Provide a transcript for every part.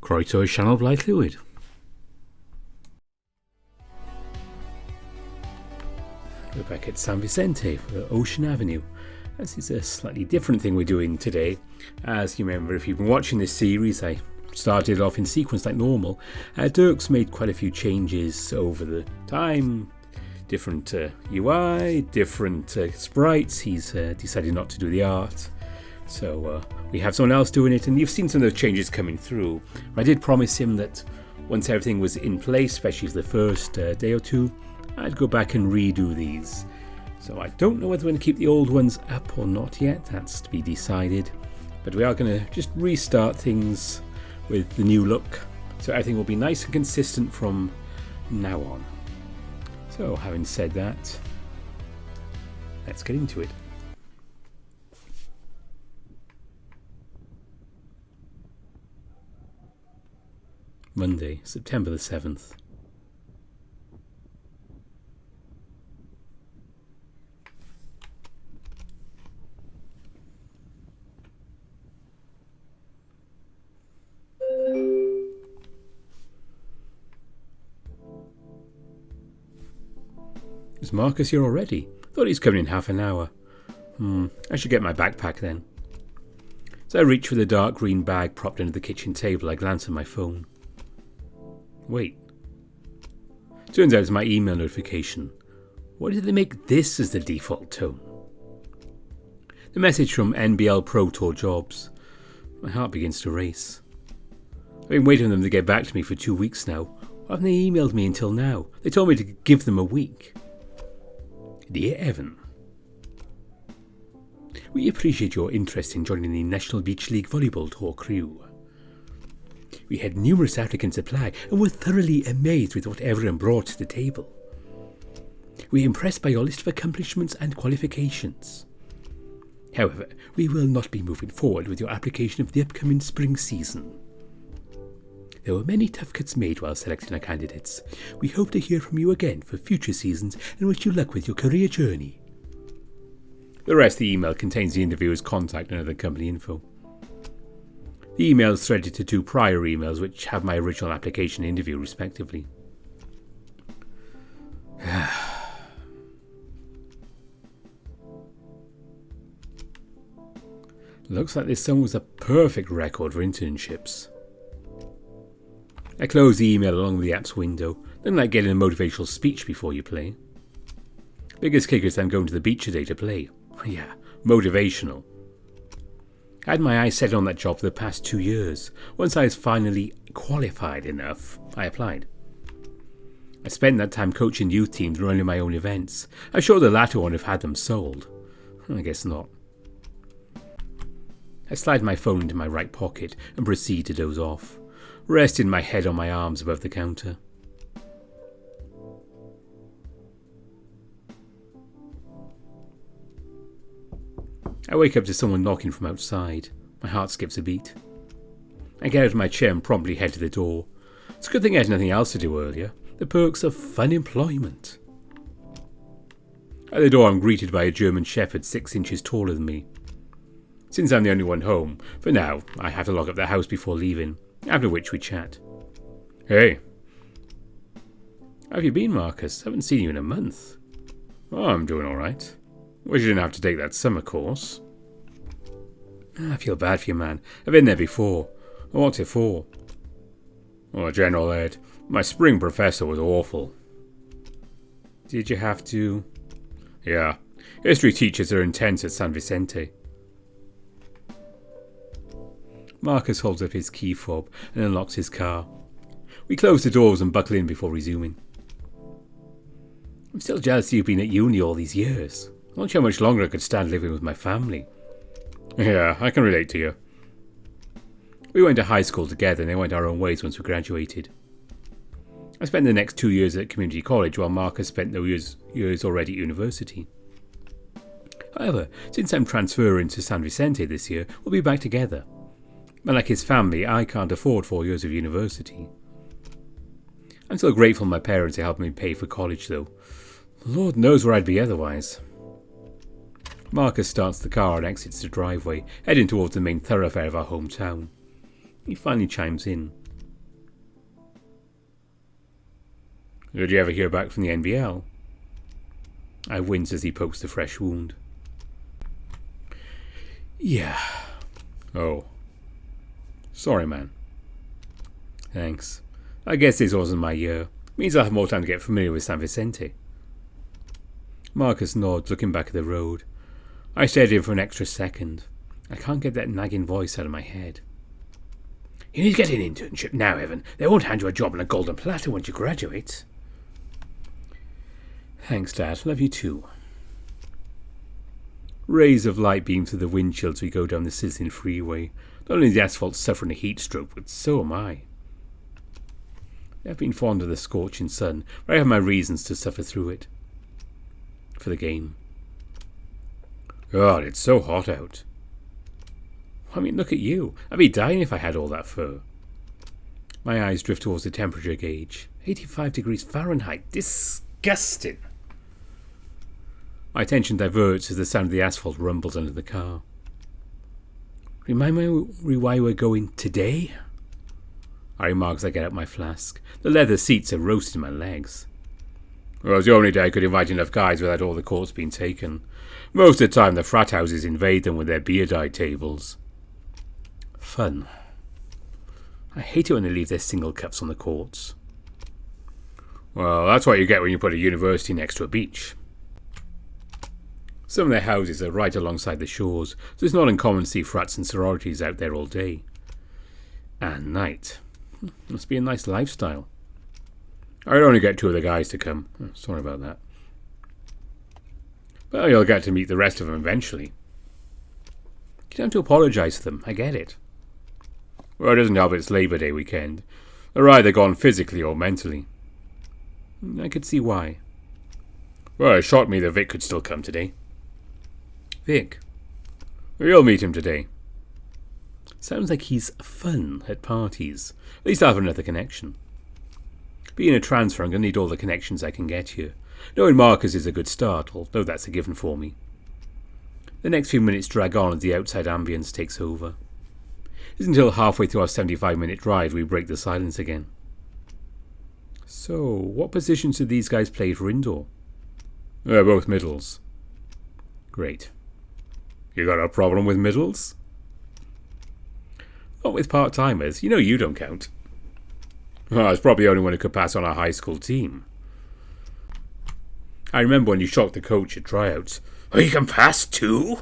Croeso I sianel Blaid Llwyd. We're back at San Vicente for Ocean Avenue. This is a slightly different thing we're doing today. As you remember, if you've been watching this series, I started off in sequence like normal. Dirk's made quite a few changes over the time. Different UI, different sprites. He's decided not to do the art. So we have someone else doing it, and you've seen some of those changes coming through. I did promise him that once everything was in place, especially for the first day or two, I'd go back and redo these. So I don't know whether we're going to keep the old ones up or not yet. That's to be decided. But we are going to just restart things with the new look. So everything will be nice and consistent from now on. So having said that, let's get into it. Monday, September the 7th. Is Marcus here already? Thought he's coming in half an hour. I should get my backpack then. As I reach for the dark green bag propped under the kitchen table, I glance at my phone. Wait. Turns out it's my email notification. Why did they make this as the default tone? The message from NBL Pro Tour Jobs. My heart begins to race. I've been waiting for them to get back to me for 2 weeks now. Why haven't they emailed me until now? They told me to give them a week. Dear Evan, we appreciate your interest in joining the National Beach League Volleyball Tour crew. We had numerous applicants apply and were thoroughly amazed with what everyone brought to the table. We are impressed by your list of accomplishments and qualifications. However, we will not be moving forward with your application of the upcoming spring season. There were many tough cuts made while selecting our candidates. We hope to hear from you again for future seasons and wish you luck with your career journey. The rest of the email contains the interviewer's contact and other company info. The email is threaded to 2 prior emails which have my original application and interview respectively. Looks like this song was a perfect record for internships. I close the email along with the app's window, then like getting a motivational speech before you play. Biggest kicker is I'm going to the beach today to play. Yeah, motivational. I had my eyes set on that job for the past 2 years. Once I was finally qualified enough, I applied. I spent that time coaching youth teams and running my own events. I'm sure the latter one have had them sold. I guess not. I slide my phone into my right pocket and proceed to doze off, resting my head on my arms above the counter. I wake up to someone knocking from outside. My heart skips a beat. I get out of my chair and promptly head to the door. It's a good thing I had nothing else to do earlier. The perks of fun employment. At the door I'm greeted by a German Shepherd 6 inches taller than me. Since I'm the only one home, for now, I have to lock up the house before leaving, after which we chat. Hey. How have you been, Marcus? Haven't seen you in a month. Oh, I'm doing alright. Wish you didn't have to take that summer course. I feel bad for you, man. I've been there before. What's it for? Oh, General Ed. My spring professor was awful. Did you have to? Yeah. History teachers are intense at San Vicente. Marcus holds up his key fob and unlocks his car. We close the doors and buckle in before resuming. I'm still jealous you've been at uni all these years. I'm not sure how much longer I could stand living with my family. Yeah, I can relate to you. We went to high school together and then went our own ways once we graduated. I spent the next 2 years at community college while Marcus spent those years already at university. However, since I'm transferring to San Vicente this year, we'll be back together. Unlike his family, I can't afford 4 years of university. I'm still grateful my parents are helping me pay for college though. Lord knows where I'd be otherwise. Marcus starts the car and exits the driveway, heading towards the main thoroughfare of our hometown. He finally chimes in. Did you ever hear back from the NBL? I wince as he pokes the fresh wound. Yeah. Oh. Sorry, man. Thanks. I guess this wasn't my year. Means I'll have more time to get familiar with San Vicente. Marcus nods, looking back at the road. I stared at him for an extra second. I can't get that nagging voice out of my head. You need to get an internship now, Evan. They won't hand you a job on a golden platter once you graduate. Thanks, Dad. Love you too. Rays of light beam through the windshield as we go down the sizzling freeway. Not only is the asphalt suffering a heat stroke, but so am I. I've been fond of the scorching sun, but I have my reasons to suffer through it. For the game. God, it's so hot out. I mean, look at you. I'd be dying if I had all that fur. My eyes drift towards the temperature gauge. 85 degrees Fahrenheit. Disgusting. My attention diverts as the sound of the asphalt rumbles under the car. Remind me why we're going today? I remark as I get out my flask. The leather seats are roasting my legs. Well, it's the only day I could invite enough guys without all the courts being taken. Most of the time the frat houses invade them with their beer-dyed tables. Fun. I hate it when they leave their single cups on the courts. Well, that's what you get when you put a university next to a beach. Some of their houses are right alongside the shores, so it's not uncommon to see frats and sororities out there all day. And night. Must be a nice lifestyle. I'd only get 2 of the guys to come. Sorry about that. But you'll get to meet the rest of them eventually. You don't have to apologise to them, I get it. Well, it doesn't help it's Labour Day weekend. They're either gone physically or mentally. I could see why. Well, it shocked me that Vic could still come today. Vic? You'll meet him today. Sounds like he's fun at parties. At least I'll have another connection. Being a transfer, I'm going to need all the connections I can get here. Knowing Marcus is a good start, although that's a given for me. The next few minutes drag on as the outside ambience takes over. It isn't until halfway through our 75-minute drive we break the silence again. So, what positions do these guys play for indoor? They're both middles. Great. You got a problem with middles? Not with part-timers. You know you don't count. Well, I was probably the only one who could pass on our high school team. I remember when you shocked the coach at tryouts. Oh, you can pass too?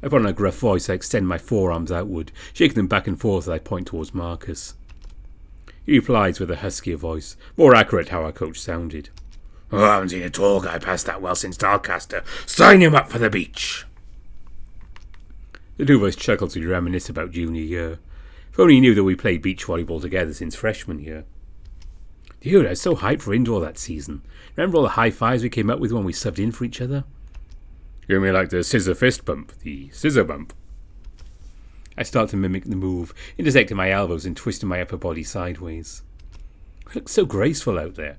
I put on a gruff voice. I extend my forearms outward, shaking them back and forth as I point towards Marcus. He replies with a huskier voice, more accurate how our coach sounded. Oh, I haven't seen a tall guy pass that well since Doncaster. Sign him up for the beach. The two of us chuckled to reminisce about junior year. If only he knew that we played beach volleyball together since freshman year. Dude, I was so hyped for indoor that season. Remember all the high fives we came up with when we subbed in for each other? You mean like the scissor fist bump, the scissor bump? I start to mimic the move, intersecting my elbows and twisting my upper body sideways. It looks so graceful out there.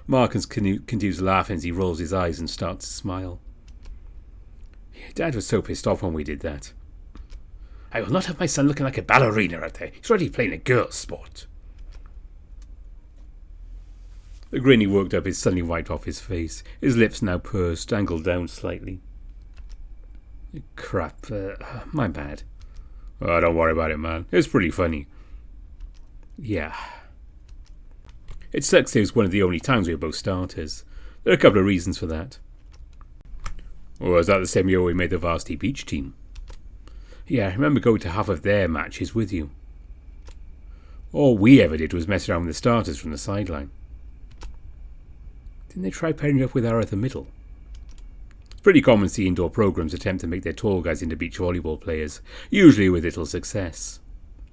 Marcus continues laughing as he rolls his eyes and starts to smile. Dad was so pissed off when we did that. I will not have my son looking like a ballerina out there. He's already playing a girl's sport. The grin he worked up is suddenly wiped off his face. His lips now pursed, angled down slightly. Crap, my bad. Oh, don't worry about it, man. It was pretty funny. Yeah. It sucks it was one of the only times we were both starters. There are a couple of reasons for that. Or was that the same year we made the varsity beach team? Yeah, I remember going to half of their matches with you. All we ever did was mess around with the starters from the sideline. Didn't they try pairing you up with our other middle? It's pretty common to see indoor programs attempt to make their tall guys into beach volleyball players, usually with little success.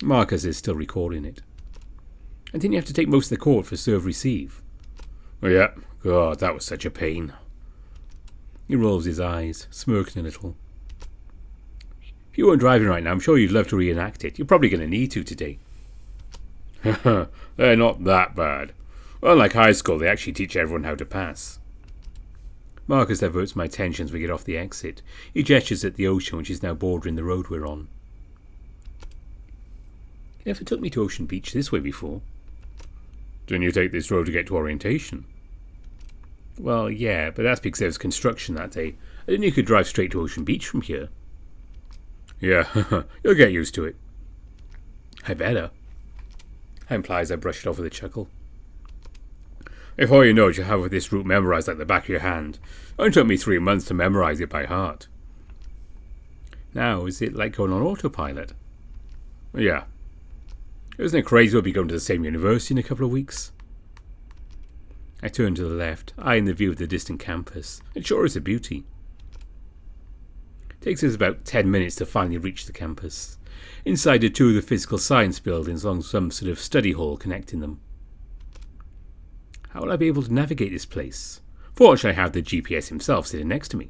Marcus is still recalling it. And didn't you have to take most of the court for serve-receive? Oh yeah, God, that was such a pain. He rolls his eyes, smirking a little. If you weren't driving right now, I'm sure you'd love to reenact it. You're probably going to need to today. They're not that bad. Unlike high school, they actually teach everyone how to pass. Marcus diverts my attention as we get off the exit. He gestures at the ocean, which is now bordering the road we're on. You never took me to Ocean Beach this way before. Didn't you take this road to get to orientation? Well, yeah, but that's because there was construction that day. I didn't know you could drive straight to Ocean Beach from here. Yeah, you'll get used to it. I better. I imply as I brush it off with a chuckle. Before you know it, you'll have this route memorised like the back of your hand. It only took me 3 months to memorise it by heart. Now, is it like going on autopilot? Yeah. Isn't it crazy we'll be going to the same university in a couple of weeks? I turn to the left, eyeing the view of the distant campus. It sure is a beauty. It takes us about 10 minutes to finally reach the campus. Inside are 2 of the physical science buildings along some sort of study hall connecting them. How will I be able to navigate this place? Fortunately, I have the GPS himself sitting next to me.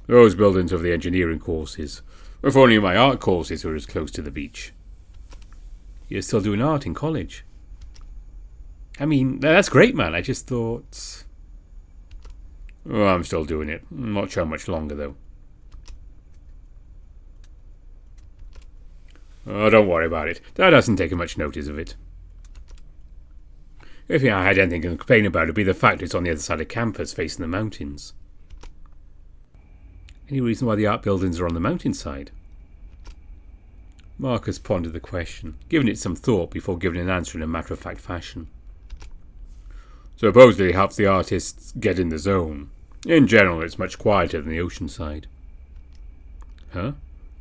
Those buildings are the engineering courses. If only my art courses were as close to the beach. You're still doing art in college? I mean, that's great, man. I just thought... Oh, I'm still doing it. I'm not sure how much longer, though. Oh, don't worry about it. Dad hasn't taken much notice of it. If I had anything to complain about, it'd be the fact it's on the other side of campus, facing the mountains. Any reason why the art buildings are on the mountainside? Marcus pondered the question, giving it some thought before giving an answer in a matter-of-fact fashion. Supposedly it helps the artists get in the zone. In general, it's much quieter than the ocean side. Huh?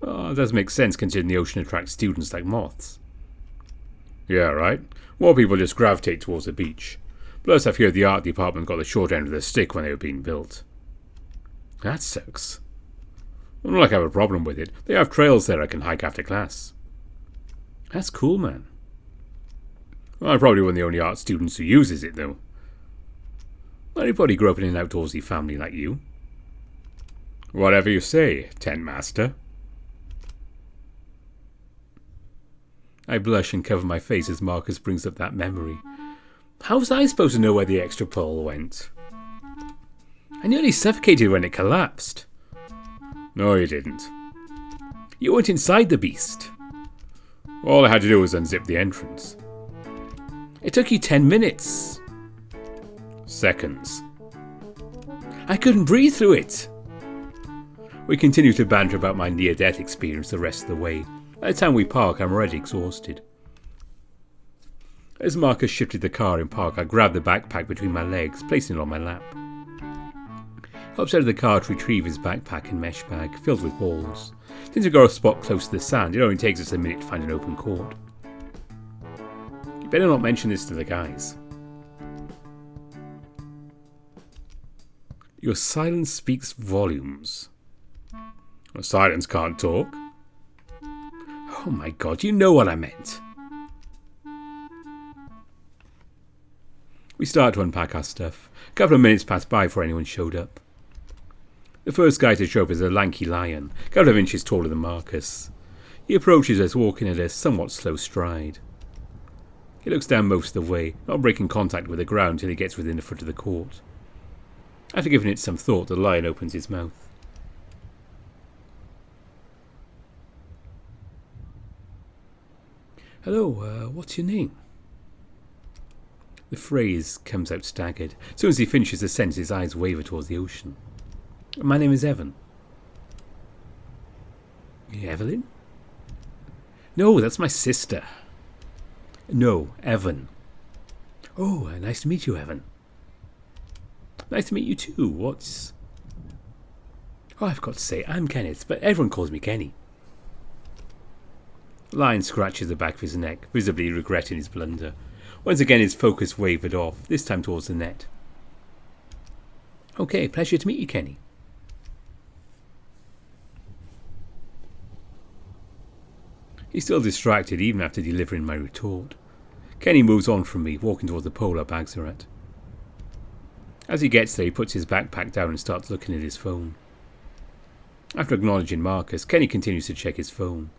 Oh, it does make sense considering the ocean attracts students like moths. Yeah, right. More people just gravitate towards the beach. Plus, I've heard the art department got the short end of the stick when they were being built. That sucks. I don't like I have a problem with it. They have trails there I can hike after class. That's cool, man. Well, I'm probably one of the only art students who uses it, though. Anybody grew up in an outdoorsy family like you? Whatever you say, Tent Master. I blush and cover my face as Marcus brings up that memory. How was I supposed to know where the extra pole went? I nearly suffocated when it collapsed. No, you didn't. You weren't inside the beast. All I had to do was unzip the entrance. It took you 10 minutes. Seconds. I couldn't breathe through it. We continue to banter about my near-death experience the rest of the way. By the time we park, I'm already exhausted. As Marcus shifted the car in park, I grabbed the backpack between my legs, placing it on my lap. I hopped out of the car to retrieve his backpack and mesh bag, filled with balls. Since we got a spot close to the sand, it only takes us a minute to find an open court. You better not mention this to the guys. Your silence speaks volumes. Well, silence can't talk. Oh my god, you know what I meant. We start to unpack our stuff. A couple of minutes passed by before anyone showed up. The first guy to show up is a lanky lion, a couple of inches taller than Marcus. He approaches us, walking at a somewhat slow stride. He looks down most of the way, not breaking contact with the ground until he gets within a foot of the court. After giving it some thought, the lion opens his mouth. Hello, what's your name? The phrase comes out staggered. As soon as he finishes the sentence, his eyes waver towards the ocean. My name is Evan. Evelyn? No, that's my sister. No, Evan. Oh, nice to meet you, Evan. Nice to meet you too. What's... Oh, I've got to say, I'm Kenneth, but everyone calls me Kenny. Lion scratches the back of his neck, visibly regretting his blunder. Once again his focus wavered off, this time towards the net. Okay, pleasure to meet you, Kenny. He's still distracted even after delivering my retort. Kenny moves on from me, walking towards the pole our bags are at. As he gets there, he puts his backpack down and starts looking at his phone. After acknowledging Marcus, Kenny continues to check his phone.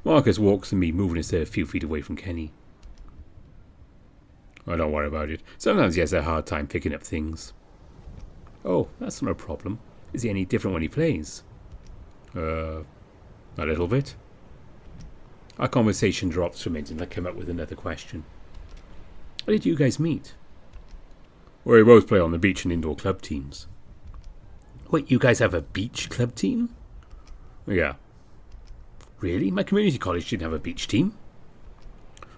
Marcus walks to me, moving us a few feet away from Kenny. Oh, don't worry about it. Sometimes he has a hard time picking up things. Oh, that's not a problem. Is he any different when he plays? A little bit. Our conversation drops for a minute and I come up with another question. How did you guys meet? We both play on the beach and indoor club teams. Wait, you guys have a beach club team? Yeah. Really? My community college didn't have a beach team?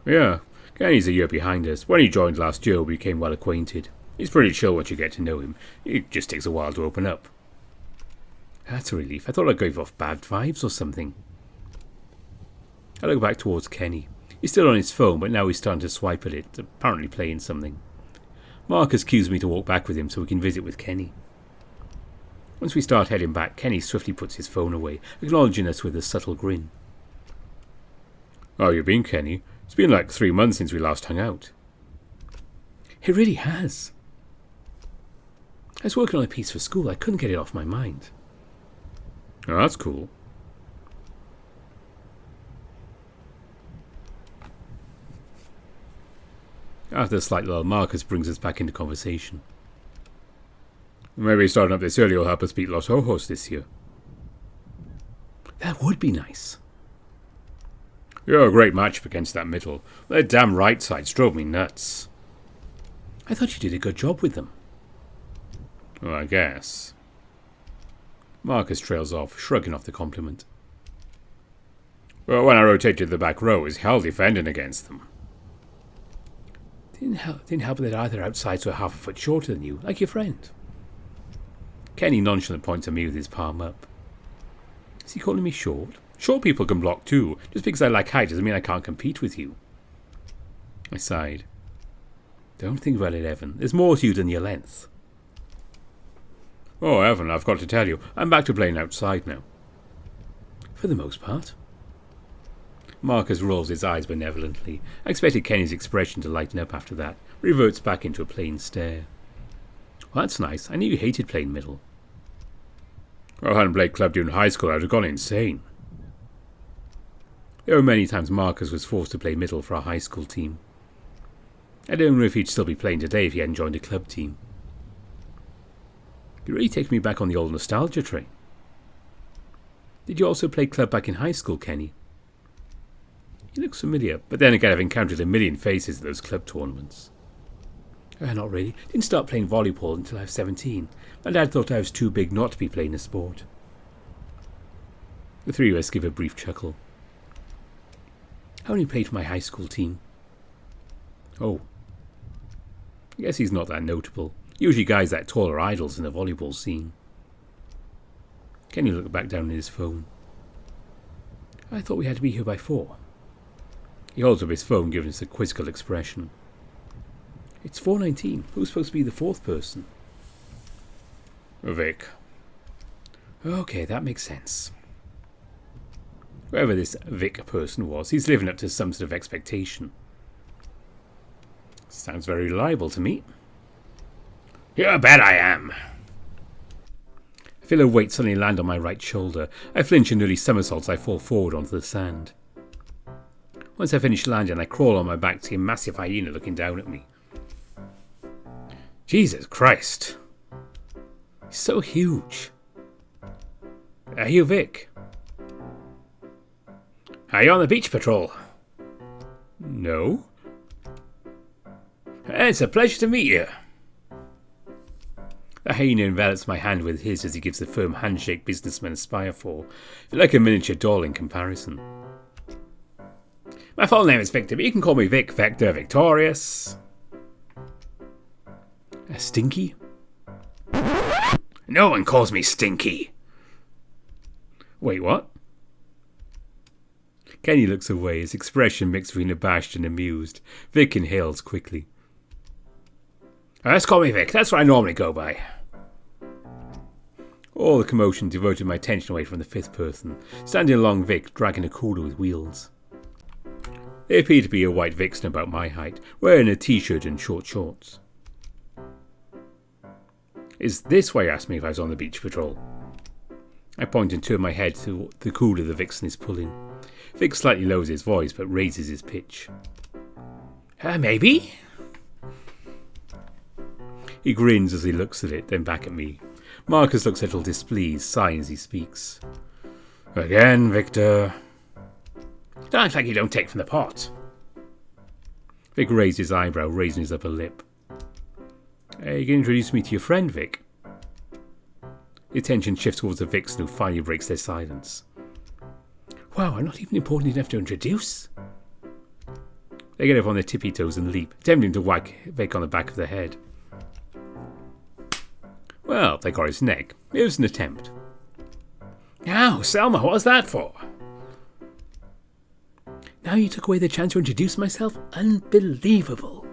Yeah. Kenny's a year behind us. When he joined last year, we became well acquainted. He's pretty chill once you get to know him. It just takes a while to open up. That's a relief. I thought I gave off bad vibes or something. I look back towards Kenny. He's still on his phone, but now he's starting to swipe at it, apparently playing something. Marcus cues me to walk back with him so we can visit with Kenny. Once we start heading back, Kenny swiftly puts his phone away, acknowledging us with a subtle grin. How you been, Kenny? It's been like 3 months since we last hung out. It really has. I was working on a piece for school. I couldn't get it off my mind. Oh, that's cool. After a slight lull, Marcus brings us back into conversation. Maybe starting up this early will help us beat Los Ojos this year. That would be nice. You're a great matchup against that middle. Their damn right sides drove me nuts. I thought you did a good job with them. Well, I guess. Marcus trails off, shrugging off the compliment. Well, when I rotated to the back row, it was hell defending against them. Didn't help that either outsides were half a foot shorter than you, like your friend. Kenny nonchalantly points at me with his palm up. Is he calling me short? Short people can block too. Just because I lack height doesn't mean I can't compete with you. I sighed. Don't think about it, Evan. There's more to you than your length. Oh, Evan, I've got to tell you, I'm back to playing outside now. For the most part. Marcus rolls his eyes benevolently. I expected Kenny's expression to lighten up after that. Reverts back into a plain stare. Well, that's nice. I knew you hated playing middle. Well, I hadn't played club during high school. I would have gone insane. There were many times Marcus was forced to play middle for our high school team. I don't know if he'd still be playing today if he hadn't joined a club team. It really takes me back on the old nostalgia train. Did you also play club back in high school, Kenny? He looks familiar, but then again I've encountered a million faces at those club tournaments. Not really. Didn't start playing volleyball until I was 17. My dad thought I was too big not to be playing a sport. The three of us give a brief chuckle. I only played for my high school team. Oh. I guess he's not that notable. Usually guys that tall are idols in the volleyball scene. Kenny looked back down at his phone. I thought we had to be here by 4. He holds up his phone, giving us a quizzical expression. It's 4:19. Who's supposed to be the 4th person? Vic. Okay, that makes sense. Whoever this Vic person was, he's living up to some sort of expectation. Sounds very reliable to me. You bet I am. I feel a weight suddenly land on my right shoulder. I flinch and nearly somersaults. I fall forward onto the sand. Once I finish landing, I crawl on my back to see a massive hyena looking down at me. Jesus Christ. He's so huge. Are you Vic? Are you on the beach patrol? No. It's a pleasure to meet you. The hyena envelops my hand with his as he gives the firm handshake businessmen aspire for. Like a miniature doll in comparison. My full name is Victor, but you can call me Vic Vector Victorious. Stinky? No one calls me Stinky. Wait, what? Kenny looks away, his expression mixed between abashed and amused. Vic inhales quickly. Let's call me Vic, that's what I normally go by. All the commotion diverted my attention away from the 5th person, standing along Vic, dragging a cooler with wheels. There appeared to be a white vixen about my height, wearing a t-shirt and short shorts. Is this why you asked me if I was on the beach patrol? I point and turn my head to the cooler the vixen is pulling. Vic slightly lowers his voice but raises his pitch. Maybe? He grins as he looks at it, then back at me. Marcus looks a little displeased, sighing as he speaks. Again, Victor. Don't act like you don't take from the pot. Vic raised his eyebrow, raising his upper lip. Hey, you can introduce me to your friend, Vic. The attention shifts towards the Vixen, who finally breaks their silence. Wow, I'm not even important enough to introduce. They get up on their tippy toes and leap, attempting to whack Vic on the back of the head. Well, they got his neck. It was an attempt. Ow, Selma, what was that for? Now you took away the chance to introduce myself? Unbelievable.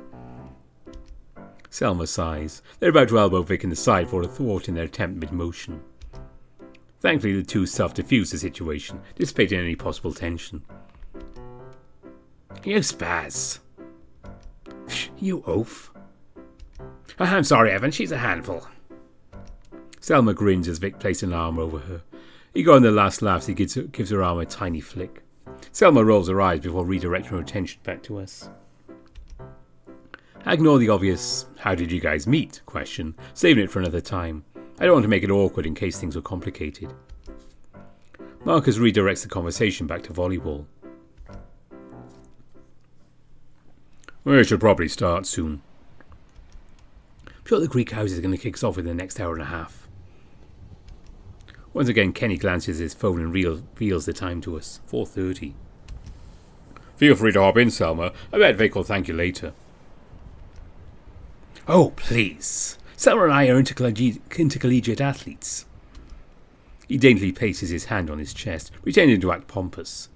Selma sighs. They're about to elbow Vic in the side for a thwart in their attempt mid-motion. Thankfully, the two self-diffuse the situation, dissipating any possible tension. You spaz. You oaf. I'm sorry, Evan, she's a handful. Selma grins as Vic places an arm over her. Eager on the last laughs, he gives her arm a tiny flick. Selma rolls her eyes before redirecting her attention back to us. I ignore the obvious "how did you guys meet" question, saving it for another time. I don't want to make it awkward in case things were complicated. Marcus redirects the conversation back to volleyball. We should probably start soon. I'm sure the Greek houses are going to kick us off in the next hour and a half. Once again, Kenny glances at his phone and reveals the time to us. 4:30. Feel free to hop in, Selma. I bet Vic will thank you later. Oh, please. Selma and I are intercollegiate athletes. He daintily places his hand on his chest, pretending to act pompous.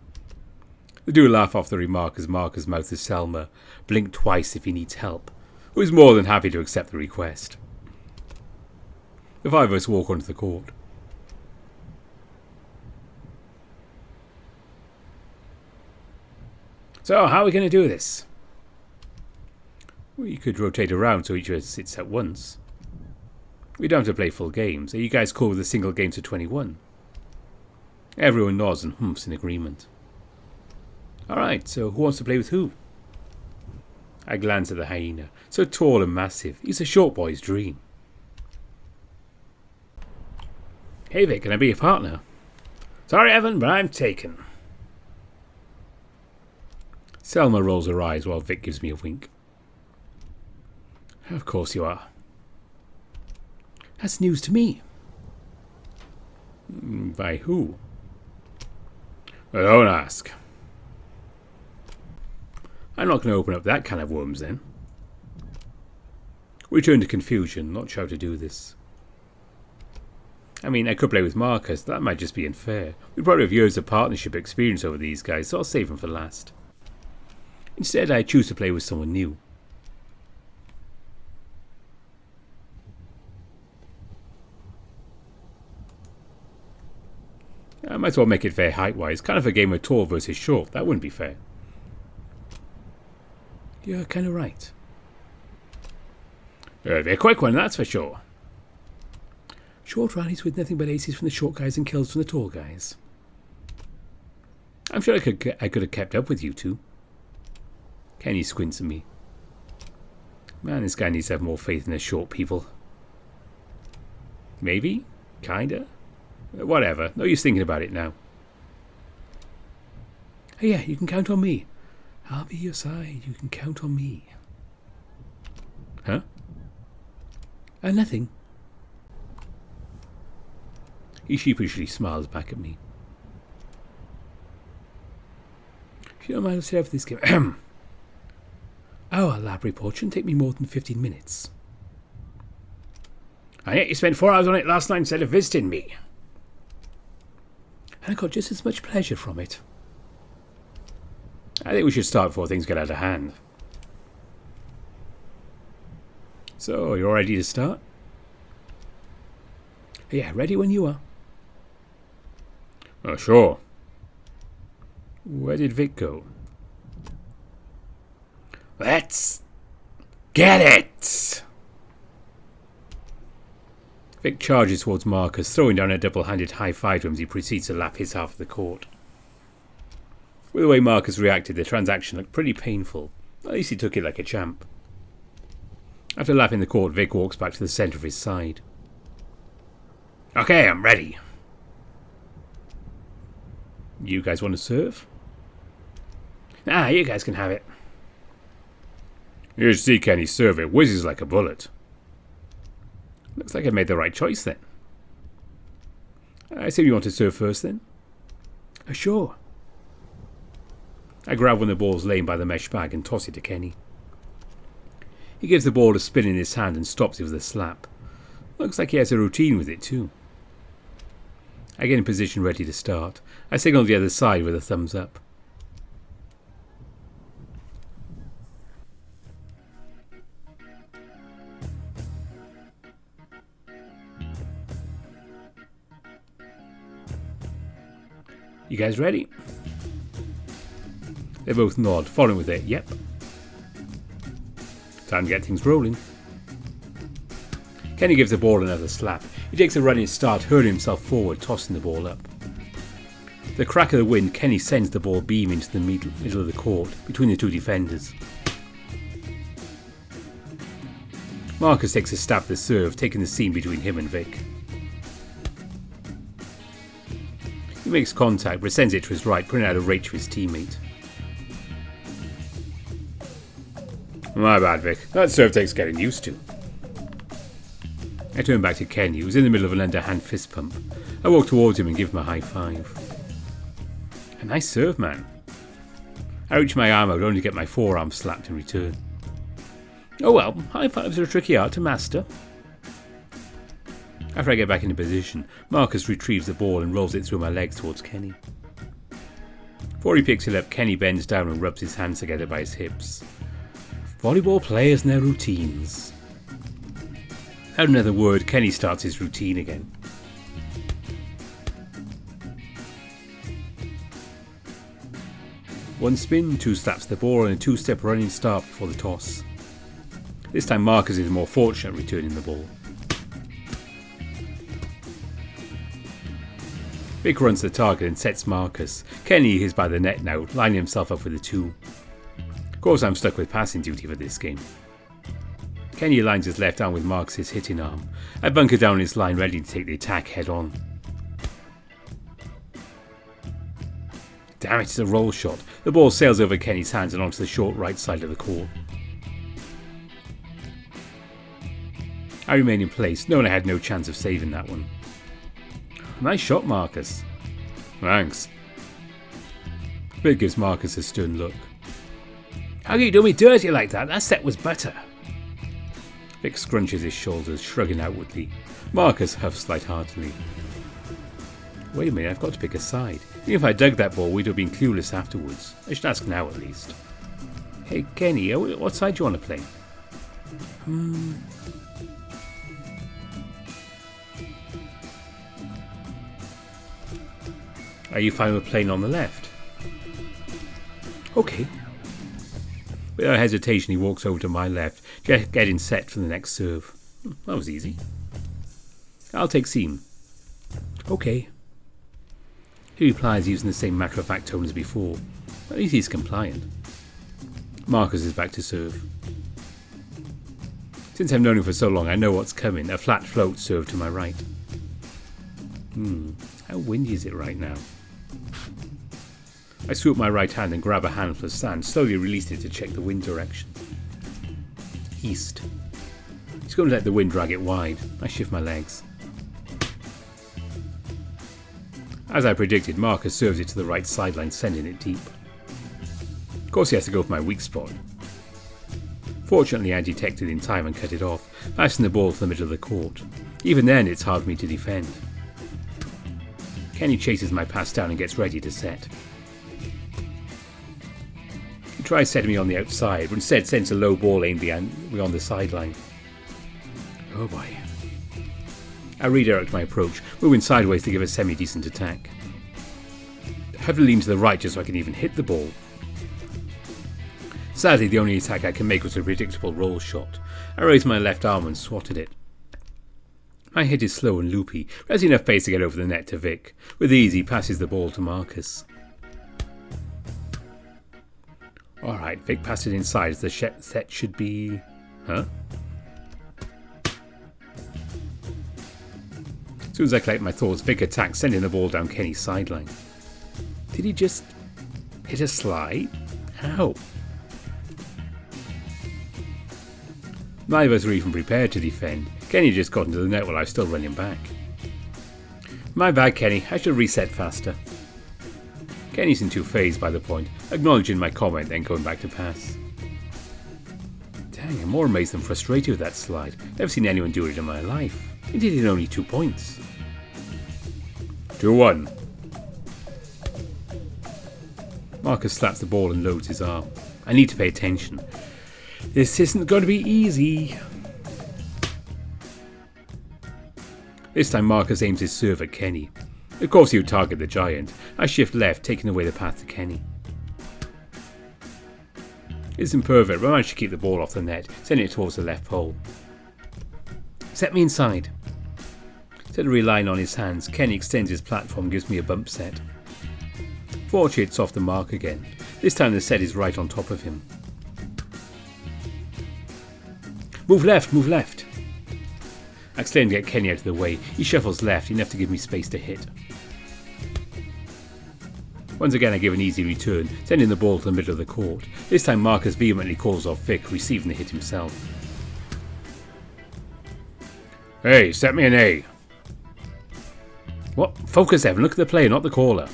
They do laugh off the remark as Marcus mouths Selma, blink twice if he needs help, who is more than happy to accept the request. The five of us walk onto the court. So, how are we going to do this? We could rotate around so each of us sits at once. We don't have to play full games. Are you guys cool with a single game to 21? Everyone nods and humps in agreement. Alright, so who wants to play with who? I glance at the hyena. So tall and massive. He's a short boy's dream. Hey Vic, can I be your partner? Sorry Evan, but I'm taken. Selma rolls her eyes while Vic gives me a wink. Of course you are. That's news to me. By who? Well, don't ask. I'm not going to open up that can of worms then. We turn to confusion, not sure how to do this. I mean, I could play with Marcus, that might just be unfair. We probably have years of partnership experience over these guys, so I'll save them for last. Instead, I choose to play with someone new. I might as well make it fair height-wise. Kind of a game of tall versus short. That wouldn't be fair. You're kind of right. It'll be a quick one, that's for sure. Short rallies with nothing but aces from the short guys and kills from the tall guys. I'm sure I could have kept up with you two. Kenny squints at me. Man, this guy needs to have more faith in the short people. Maybe? Kinda? Whatever. No use thinking about it now. Hey, yeah, you can count on me. I'll be your side. You can count on me. Huh? Nothing. He sheepishly smiles back at me. If you don't mind, I'll stay for this game. Our lab report shouldn't take me more than 15 minutes. And yet you spent 4 hours on it last night instead of visiting me. And I got just as much pleasure from it. I think we should start before things get out of hand. So, you're ready to start? Yeah, ready when you are. Oh, sure. Where did Vic go? Let's get it! Vic charges towards Marcus, throwing down a double-handed high-five to him as he proceeds to lap his half of the court. With the way Marcus reacted, the transaction looked pretty painful. At least he took it like a champ. After lapping the court, Vic walks back to the centre of his side. Okay, I'm ready. You guys want to serve? You guys can have it. You should see Kenny serve. It whizzes like a bullet. Looks like I made the right choice then. I assume you want to serve first then? Sure. I grab one of the balls laying by the mesh bag and toss it to Kenny. He gives the ball a spin in his hand and stops it with a slap. Looks like he has a routine with it too. I get in position ready to start. I signal the other side with a thumbs up. You guys ready? They both nod, following with it, yep. Time to get things rolling. Kenny gives the ball another slap. He takes a running start, hurling himself forward, tossing the ball up. The crack of the wind, Kenny sends the ball beam into the middle of the court, between the two defenders. Marcus takes a stab at the serve, taking the seam between him and Vic. He makes contact, but sends it to his right, putting out of reach for his teammate. My bad, Vic. That serve takes getting used to. I turn back to Kenny, who was in the middle of an underhand fist pump. I walk towards him and give him a high five. A nice serve, man. I reach my arm out only to get my forearm slapped in return. Oh well, high fives are a tricky art to master. After I get back into position, Marcus retrieves the ball and rolls it through my legs towards Kenny. Before he picks it up, Kenny bends down and rubs his hands together by his hips. Volleyball players and their routines. Without another word, Kenny starts his routine again. One spin, two slaps the ball and a two-step running start before the toss. This time Marcus is more fortunate returning the ball. Vic runs the target and sets Marcus. Kenny is by the net now, lining himself up with a two. Of course I'm stuck with passing duty for this game. Kenny aligns his left arm with Marcus' hitting arm. I bunker down his line ready to take the attack head on. Damn it, it's a roll shot. The ball sails over Kenny's hands and onto the short right side of the court. I remain in place, knowing I had no chance of saving that one. Nice shot, Marcus. Thanks. Vic gives Marcus a stern look. How can you do me dirty like that? That set was butter. Vic scrunches his shoulders, shrugging outwardly. Marcus huffs lightheartedly. Wait a minute, I've got to pick a side. Even if I dug that ball, we'd have been clueless afterwards. I should ask now at least. Hey, Kenny, what side do you want to play? Are you fine with playing on the left? Okay. Without hesitation, he walks over to my left, getting set for the next serve. That was easy. I'll take seam. Okay. He replies using the same matter-of-fact tone as before. At least he's compliant. Marcus is back to serve. Since I've known him for so long, I know what's coming. A flat float serve to my right. How windy is it right now? I swoop my right hand and grab a handful of sand, slowly release it to check the wind direction. East. He's going to let the wind drag it wide. I shift my legs. As I predicted, Marcus serves it to the right sideline, sending it deep. Of course he has to go for my weak spot. Fortunately, I detected in time and cut it off, passing the ball to the middle of the court. Even then, it's hard for me to defend. Kenny chases my pass down and gets ready to set. He tries setting me on the outside, but instead sends a low ball aimed beyond the sideline. Oh boy. I redirect my approach, moving sideways to give a semi-decent attack. I have to lean to the right just so I can even hit the ball. Sadly, the only attack I can make was a predictable roll shot. I raised my left arm and swatted it. My hit is slow and loopy, but has enough pace to get over the net to Vic. With ease, he passes the ball to Marcus. Alright, Vic passed it inside as the set should be... Huh? As soon as I collect my thoughts, Vic attacks, sending the ball down Kenny's sideline. Did he just hit a slide? How? Neither of us were even prepared to defend. Kenny just got into the net while I was still running back. My bad, Kenny. I should reset faster. Kenny seemed too phased by the point, acknowledging my comment, then going back to pass. Dang, I'm more amazed than frustrated with that slide. Never seen anyone do it in my life. He did it in only 2 points. 2-1. Marcus slaps the ball and loads his arm. I need to pay attention. This isn't going to be easy. This time Marcus aims his serve at Kenny. Of course he would target the giant. I shift left, taking away the path to Kenny. It isn't perfect, but I managed to keep the ball off the net, sending it towards the left pole. Set me inside. Instead of relying on his hands, Kenny extends his platform and gives me a bump set. Fortunately, it's off the mark again. This time the set is right on top of him. Move left, move left. I exclaim to get Kenny out of the way. He shuffles left, enough to give me space to hit. Once again I give an easy return, sending the ball to the middle of the court. This time Marcus vehemently calls off Vic, receiving the hit himself. Hey, set me an A. What? Focus, Evan. Look at the player, not the caller.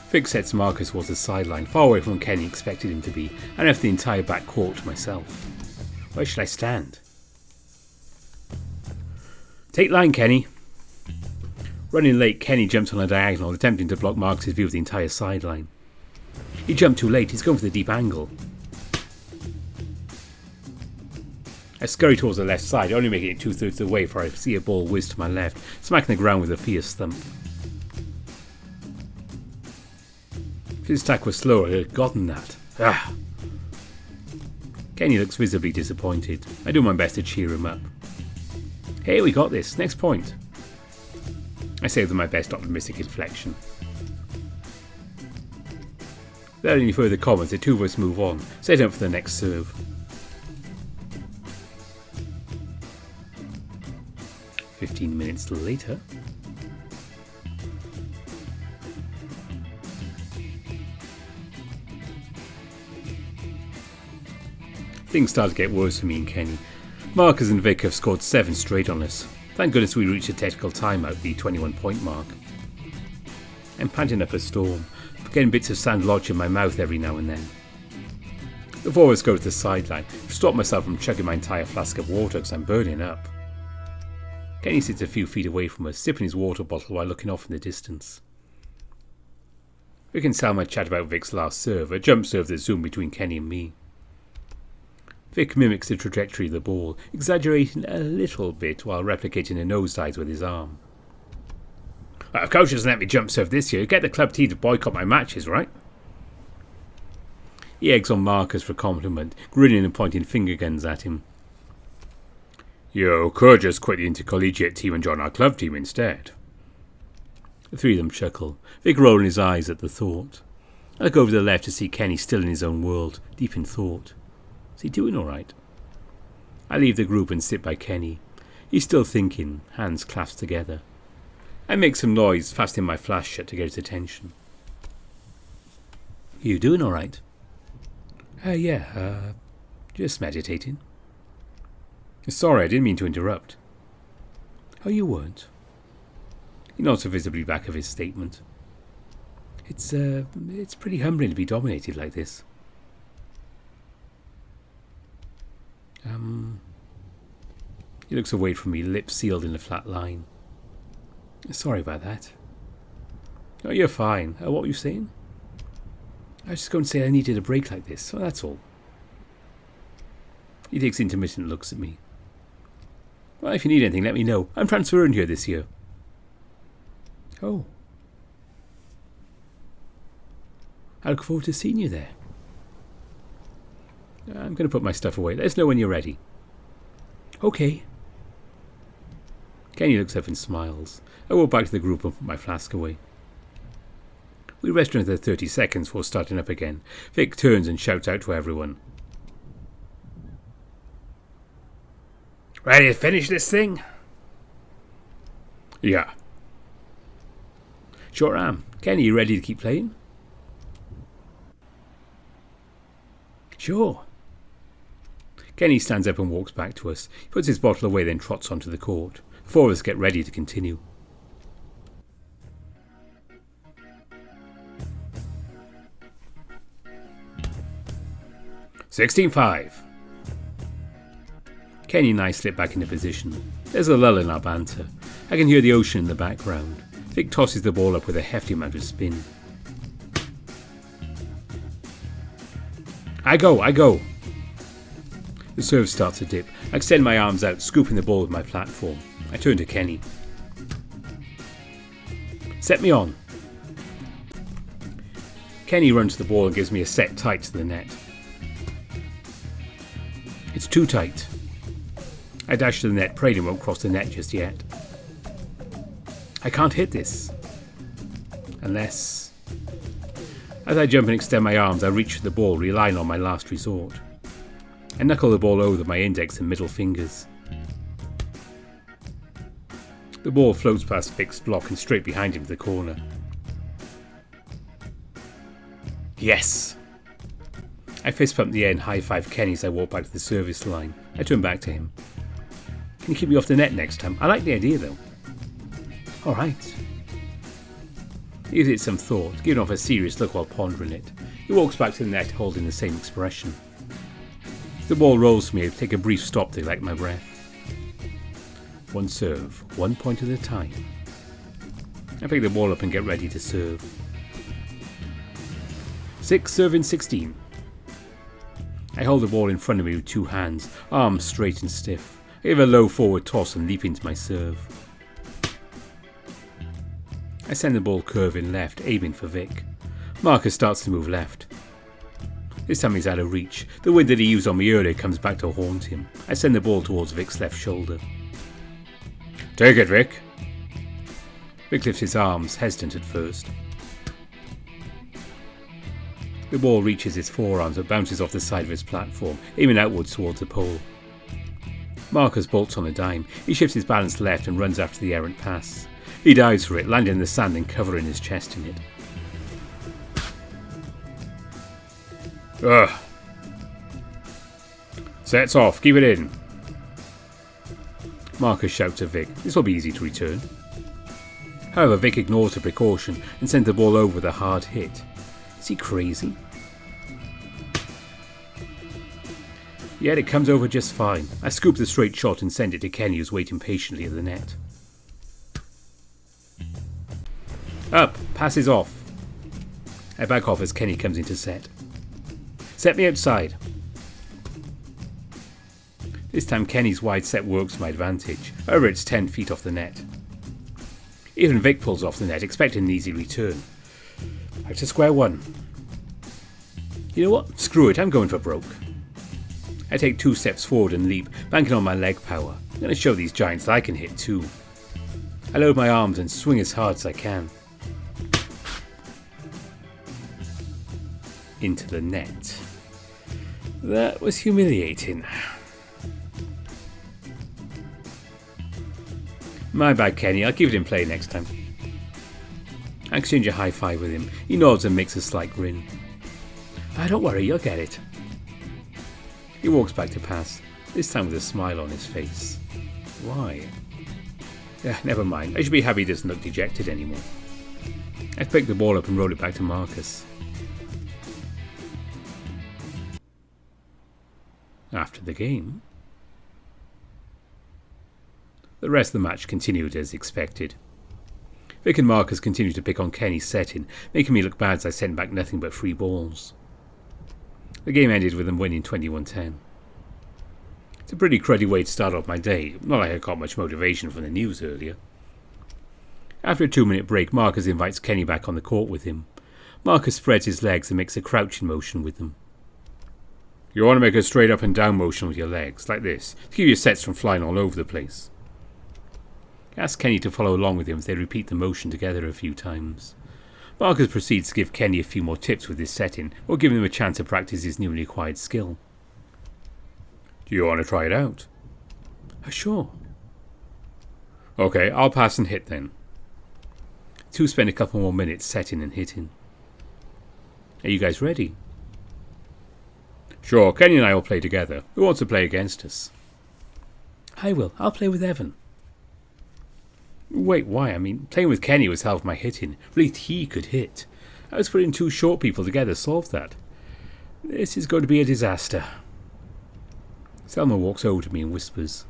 Vic sets Marcus towards the sideline, far away from where Kenny expected him to be, and left the entire back court to myself. Where should I stand? Take line, Kenny. Running late, Kenny jumps on a diagonal, attempting to block Marcus' view of the entire sideline. He jumped too late. He's going for the deep angle. I scurry towards the left side, only making it 2/3 of the way before I see a ball whiz to my left, smacking the ground with a fierce thump. If his attack was slower, I had gotten that. Ah! Kenny looks visibly disappointed. I do my best to cheer him up. Hey, we got this. Next point. I say with my best optimistic inflection. Without any further comments, the two of us move on, setting up for the next serve. "15 minutes later. Things start to get worse for me and Kenny. Marcus and Vic have scored 7 straight on us. Thank goodness we reached a technical timeout, the 21-point mark. I'm panting up a storm, getting bits of sand lodged in my mouth every now and then. The four of us go to the sideline. I've stopped myself from chugging my entire flask of water because I'm burning up. Kenny sits a few feet away from us, sipping his water bottle while looking off in the distance. We can sound my chat about Vic's last serve, a jump serve that zoomed between Kenny and me. Vic mimics the trajectory of the ball, exaggerating a little bit while replicating the nosedives with his arm. If coach doesn't let me jump serve this year, get the club team to boycott my matches, right? He eggs on Marcus for a compliment, grinning and pointing finger guns at him. You could just quit the intercollegiate team and join our club team instead. The three of them chuckle, Vic rolling his eyes at the thought. I look over to the left to see Kenny still in his own world, deep in thought. Is he doing all right? I leave the group and sit by Kenny. He's still thinking, hands clasped together. I make some noise, fastening my flash shut to get his attention. You doing all right? Yeah, just meditating. Sorry, I didn't mean to interrupt. Oh, you weren't? He nods visibly back of his statement. It's pretty humbling to be dominated like this. He looks away from me, lips sealed in a flat line. Sorry about that. Oh, you're fine. What were you saying? I was just going to say I needed a break like this, so that's all. He takes intermittent looks at me. Well, if you need anything, let me know. I'm transferring here this year. Oh. I look forward to seeing you there. I'm going to put my stuff away. Let us know when you're ready. Okay. Kenny looks up and smiles. I walk back to the group and put my flask away. We rest for another 30 seconds before starting up again. Vic turns and shouts out to everyone. Ready to finish this thing? Yeah. Sure am. Kenny, you ready to keep playing? Sure. Kenny stands up and walks back to us. He puts his bottle away, then trots onto the court. The four of us get ready to continue. "16-5. Kenny and I slip back into position. There's a lull in our banter. I can hear the ocean in the background. Vic tosses the ball up with a hefty amount of spin. I go. The serve starts to dip. I extend my arms out, scooping the ball with my platform. I turn to Kenny. Set me on. Kenny runs the ball and gives me a set tight to the net. It's too tight. I dash to the net, praying it won't cross the net just yet. I can't hit this. Unless... As I jump and extend my arms, I reach for the ball, relying on my last resort. I knuckle the ball over with my index and middle fingers. The ball floats past Vic's block and straight behind him to the corner. Yes! I fist pump the air and high-five Kenny as I walk back to the service line. I turn back to him. Can you keep me off the net next time? I like the idea though. Alright. He gives it some thought, giving off a serious look while pondering it. He walks back to the net holding the same expression. The ball rolls to me. I take a brief stop to collect my breath. One serve, 1 point at a time. I pick the ball up and get ready to serve. 6 serving 16. I hold the ball in front of me with two hands, arms straight and stiff. I give a low forward toss and leap into my serve. I send the ball curving left, aiming for Vic. Marcus starts to move left. This time he's out of reach. The wind that he used on me earlier comes back to haunt him. I send the ball towards Vic's left shoulder. Take it, Vic. Vic lifts his arms, hesitant at first. The ball reaches his forearms but bounces off the side of his platform, aiming outwards towards the pole. Marcus bolts on a dime. He shifts his balance left and runs after the errant pass. He dives for it, landing in the sand and covering his chest in it. Ugh. Sets off, keep it in. Marcus shouts to Vic. This will be easy to return. However, Vic ignores the precaution and sends the ball over with a hard hit. Is he crazy? Yet it comes over just fine. I scoop the straight shot and send it to Kenny, who's waiting patiently at the net. Up, passes off. I back off as Kenny comes into set. Set me outside. This time Kenny's wide set works to my advantage. However, it's 10 feet off the net. Even Vic pulls off the net, expecting an easy return. Back to square one. You know what? Screw it, I'm going for broke. I take 2 steps forward and leap, banking on my leg power. I'm going to show these giants that I can hit too. I load my arms and swing as hard as I can. Into the net. That was humiliating. My bad, Kenny. I'll give it in play next time. I exchange a high five with him. He nods and makes a slight grin. Don't worry, you'll get it. He walks back to pass, this time with a smile on his face. Why? Never mind. I should be happy he doesn't look dejected anymore. I pick the ball up and roll it back to Marcus. After the game, the rest of the match continued as expected. Vic and Marcus continued to pick on Kenny's setting, making me look bad as I sent back nothing but free balls. The game ended with them winning 21-10. It's a pretty cruddy way to start off my day, not like I got much motivation from the news earlier. After a 2-minute break, Marcus invites Kenny back on the court with him. Marcus spreads his legs and makes a crouching motion with them. You want to make a straight up and down motion with your legs, like this, to keep your sets from flying all over the place. I ask Kenny to follow along with him as they repeat the motion together a few times. Marcus proceeds to give Kenny a few more tips with his setting, or giving him a chance to practice his newly acquired skill. Do you want to try it out? Sure. Okay, I'll pass and hit then. Two spend a couple more minutes setting and hitting. Are you guys ready? Sure, Kenny and I will play together. Who wants to play against us? I will. I'll play with Evan. Wait, why? I mean, playing with Kenny was half my hitting. At least he could hit. I was putting two short people together solved that. This is going to be a disaster. Selma walks over to me and whispers.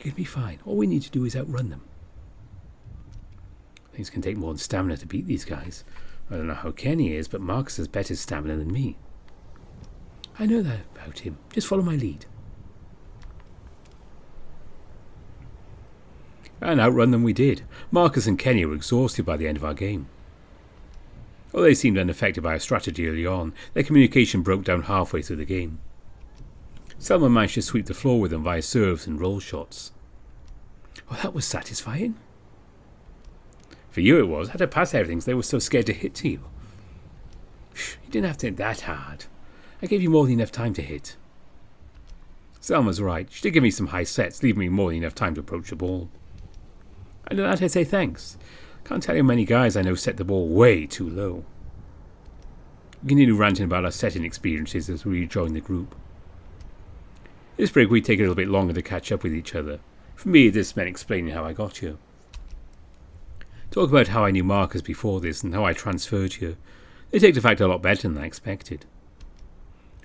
You'll be fine. All we need to do is outrun them. Things can take more than stamina to beat these guys. I don't know how Kenny is, but Marcus has better stamina than me. I know that about him. Just follow my lead. And outrun them we did. Marcus and Kenny were exhausted by the end of our game. Although they seemed unaffected by our strategy early on, their communication broke down halfway through the game. Selma managed to sweep the floor with them via serves and roll shots. Well, that was satisfying. For you it was. I had to pass everything because they were so scared to hit to you. You didn't have to hit that hard. I gave you more than enough time to hit. Selma's right. She did give me some high sets, leaving me more than enough time to approach the ball. I know that I say thanks. Can't tell you how many guys I know set the ball way too low. We continue ranting about our setting experiences as we rejoin the group. This break we take a little bit longer to catch up with each other. For me, this meant explaining how I got here. Talk about how I knew Marcus before this and how I transferred here. They take the fact a lot better than I expected.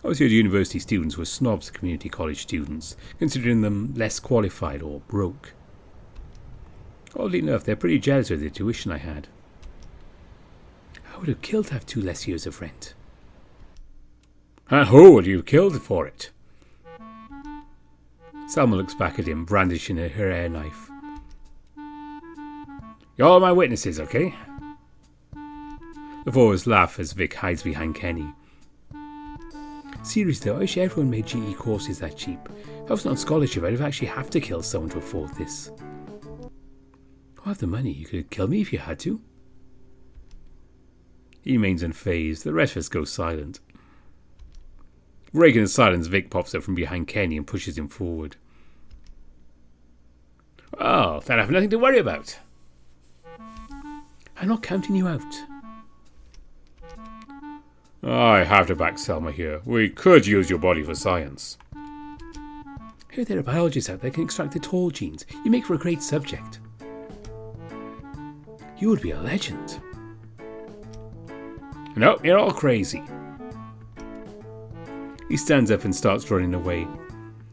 Obviously, the university students were snobs to community college students, considering them less qualified or broke. Oddly enough, they're pretty jealous of the tuition I had. I would have killed to have 2 less years of rent. And who would you have killed for it? Selma looks back at him, brandishing her hair knife. You're all my witnesses, okay? The four of us laugh as Vic hides behind Kenny. Seriously though, I wish everyone made GE courses that cheap. If I was not on scholarship, I'd actually have to kill someone to afford this. I have the money. You could kill me if you had to. He remains unfazed. The rest of us go silent. Breaking the silence, Vic pops up from behind Kenny and pushes him forward. Oh, then I have nothing to worry about. I'm not counting you out. I have to back Selma here. We could use your body for science. I heard there are biologists out there can extract the tall genes. You make for a great subject. You would be a legend. No, you're all crazy. He stands up and starts running away.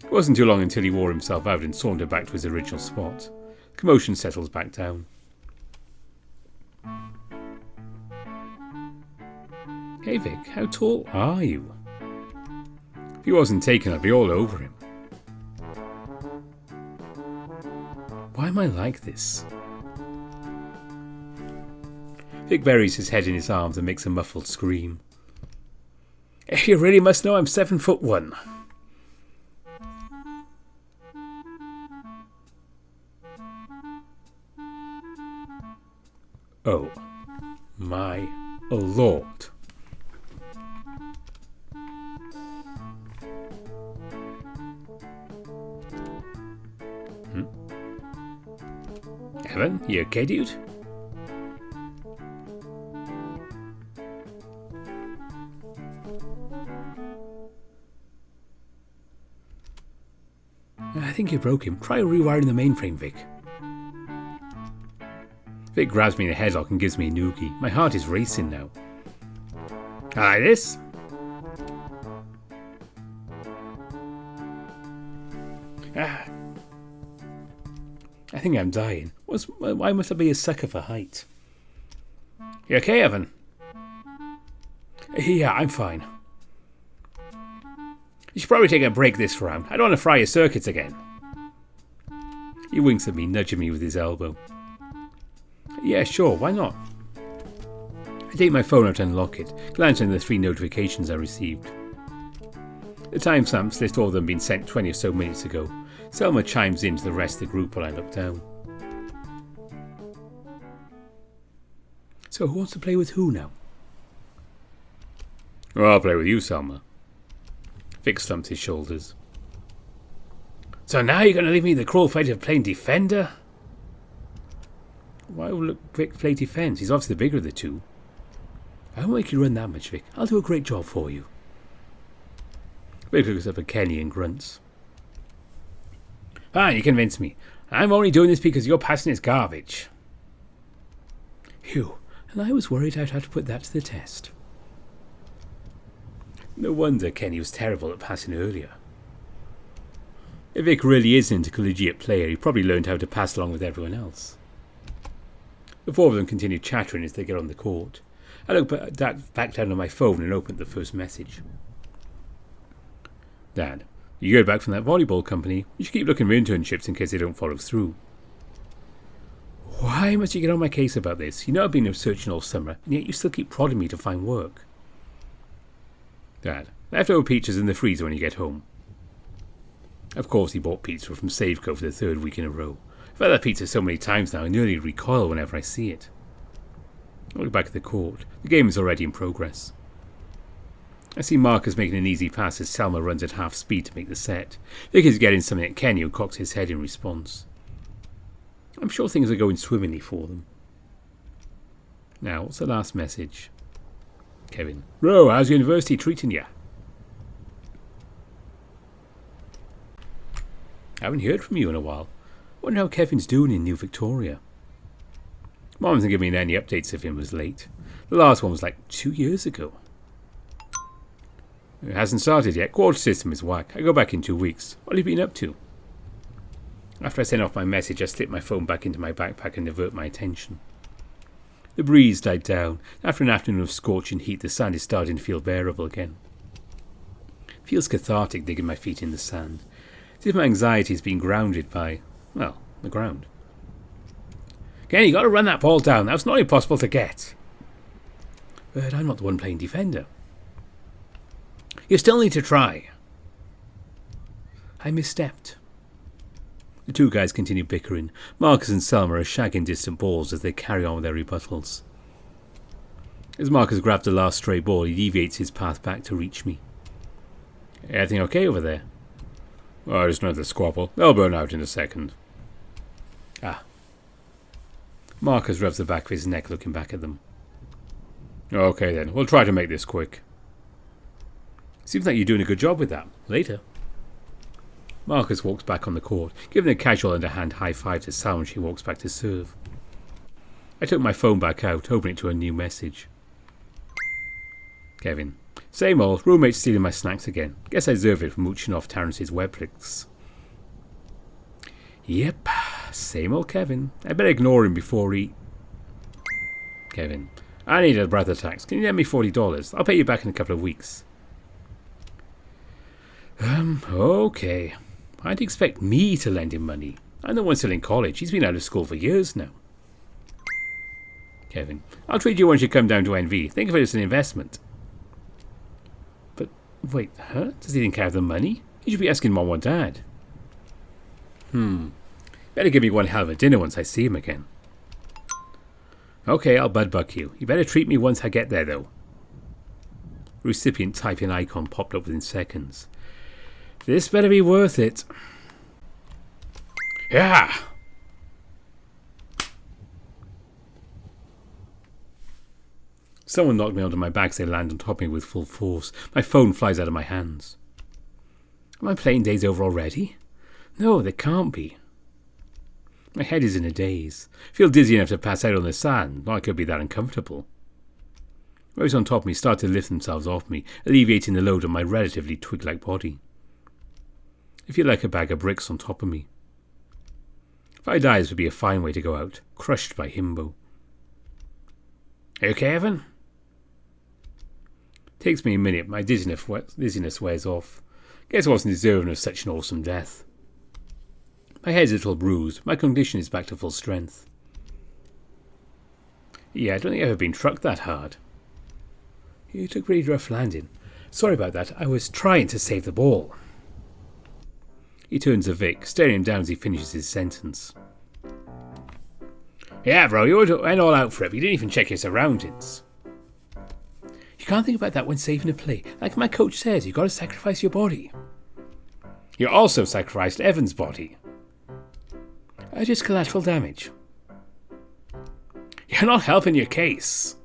It wasn't too long until he wore himself out and sauntered back to his original spot. The commotion settles back down. Hey Vic, how tall are you? If he wasn't taken, I'd be all over him. Why am I like this? Vic buries his head in his arms and makes a muffled scream. You really must know I'm 7'1". Oh my lord. Evan, you okay, dude? I think you broke him. Try rewiring the mainframe, Vic. Vic grabs me in a headlock and gives me a noogie. My heart is racing now. Like this? I think I'm dying. Why must I be a sucker for height? You okay, Evan? Yeah, I'm fine. You should probably take a break this round. I don't want to fry your circuits again. He winks at me, nudging me with his elbow. Yeah, sure, why not? I take my phone out and unlock it, glancing at the 3 notifications I received. The timestamps list all of them being sent 20 or so minutes ago. Selma chimes in to the rest of the group while I look down. So who wants to play with who now? Well, I'll play with you, Selma. Vic slumped his shoulders. So now you're going to leave me the cruel fate of playing defender? Why would Vic play defence? He's obviously the bigger of the two. I won't make you run that much, Vic. I'll do a great job for you. Vic looks up at Kenny and grunts. Fine, you convinced me. I'm only doing this because your passing is garbage. Phew, and I was worried I'd have to put that to the test. No wonder Kenny was terrible at passing earlier. If Vic really is an intercollegiate player, he probably learned how to pass along with everyone else. The four of them continue chattering as they get on the court. I look back down on my phone and open the first message. Dad, you go back from that volleyball company. You should keep looking for internships in case they don't follow through. Why must you get on my case about this? You know I've been searching all summer, and yet you still keep prodding me to find work. Dad, leftover pizzas in the freezer when you get home. Of course he bought pizza from Safeco for the third week in a row. I've had that pizza so many times now I nearly recoil whenever I see it. I look back at the court. The game is already in progress. I see Marcus making an easy pass as Selma runs at half speed to make the set. Vic is getting something at Kenny, who cocks his head in response. I'm sure things are going swimmingly for them. Now, what's the last message? Kevin. Bro, how's university treating ya? I haven't heard from you in a while. Wonder how Kevin's doing in New Victoria. Mom hasn't given me any updates if him was late. The last one was like 2 years ago. It hasn't started yet. Quarter system is whack. I go back in 2 weeks. What have you been up to? After I send off my message, I slip my phone back into my backpack and divert my attention. The breeze died down. After an afternoon of scorching heat, the sand is starting to feel bearable again. It feels cathartic digging my feet in the sand. As if my anxiety has been grounded by, well, the ground. Kenny, you got to run that ball down. That's not impossible to get. But I'm not the one playing defender. You still need to try. I misstepped. The two guys continue bickering. Marcus and Selma are shagging distant balls as they carry on with their rebuttals. As Marcus grabs the last stray ball, he deviates his path back to reach me. Everything okay over there? Oh, just another squabble. They'll burn out in a second. Ah. Marcus rubs the back of his neck, looking back at them. Okay then, we'll try to make this quick. Seems like you're doing a good job with that. Later. Marcus walks back on the court, giving a casual underhand high five to Sal when she walks back to serve. I took my phone back out, opening it to a new message. Kevin. Same old, roommate stealing my snacks again. Guess I deserve it for mooching off Terrence's webflix. Yep, same old Kevin. I better ignore him before he... Kevin. I need a breath attacks. Can you lend me $40? I'll pay you back in a couple of weeks. Okay. I'd expect me to lend him money. I'm the one still in college. He's been out of school for years now. Kevin. I'll treat you once you come down to NV. Think of it as an investment. But, wait, huh? Does he think I have the money? He should be asking Mom or Dad. Better give me one hell of a dinner once I see him again. Okay, I'll budbuck you. You better treat me once I get there, though. Recipient typing icon popped up within seconds. This better be worth it. Yeah! Someone knocked me onto my back as they land on top of me with full force. My phone flies out of my hands. Are my playing days over already? No, they can't be. My head is in a daze. I feel dizzy enough to pass out on the sand. Not I could be that uncomfortable. Those on top of me start to lift themselves off me, alleviating the load on my relatively twig-like body. I feel like a bag of bricks on top of me. If I die, this would be a fine way to go out, crushed by himbo. Are you okay, Evan? Takes me a minute, my dizziness wears off. Guess I wasn't deserving of such an awesome death. My head's a little bruised, my condition is back to full strength. Yeah, I don't think I've ever been trucked that hard. You took a pretty rough landing. Sorry about that, I was trying to save the ball. He turns to Vic, staring him down as he finishes his sentence. Yeah, bro, you went all out for it, but you didn't even check your surroundings. You can't think about that when saving a play. Like my coach says, you've got to sacrifice your body. You also sacrificed Evan's body. Just collateral damage. You're not helping your case.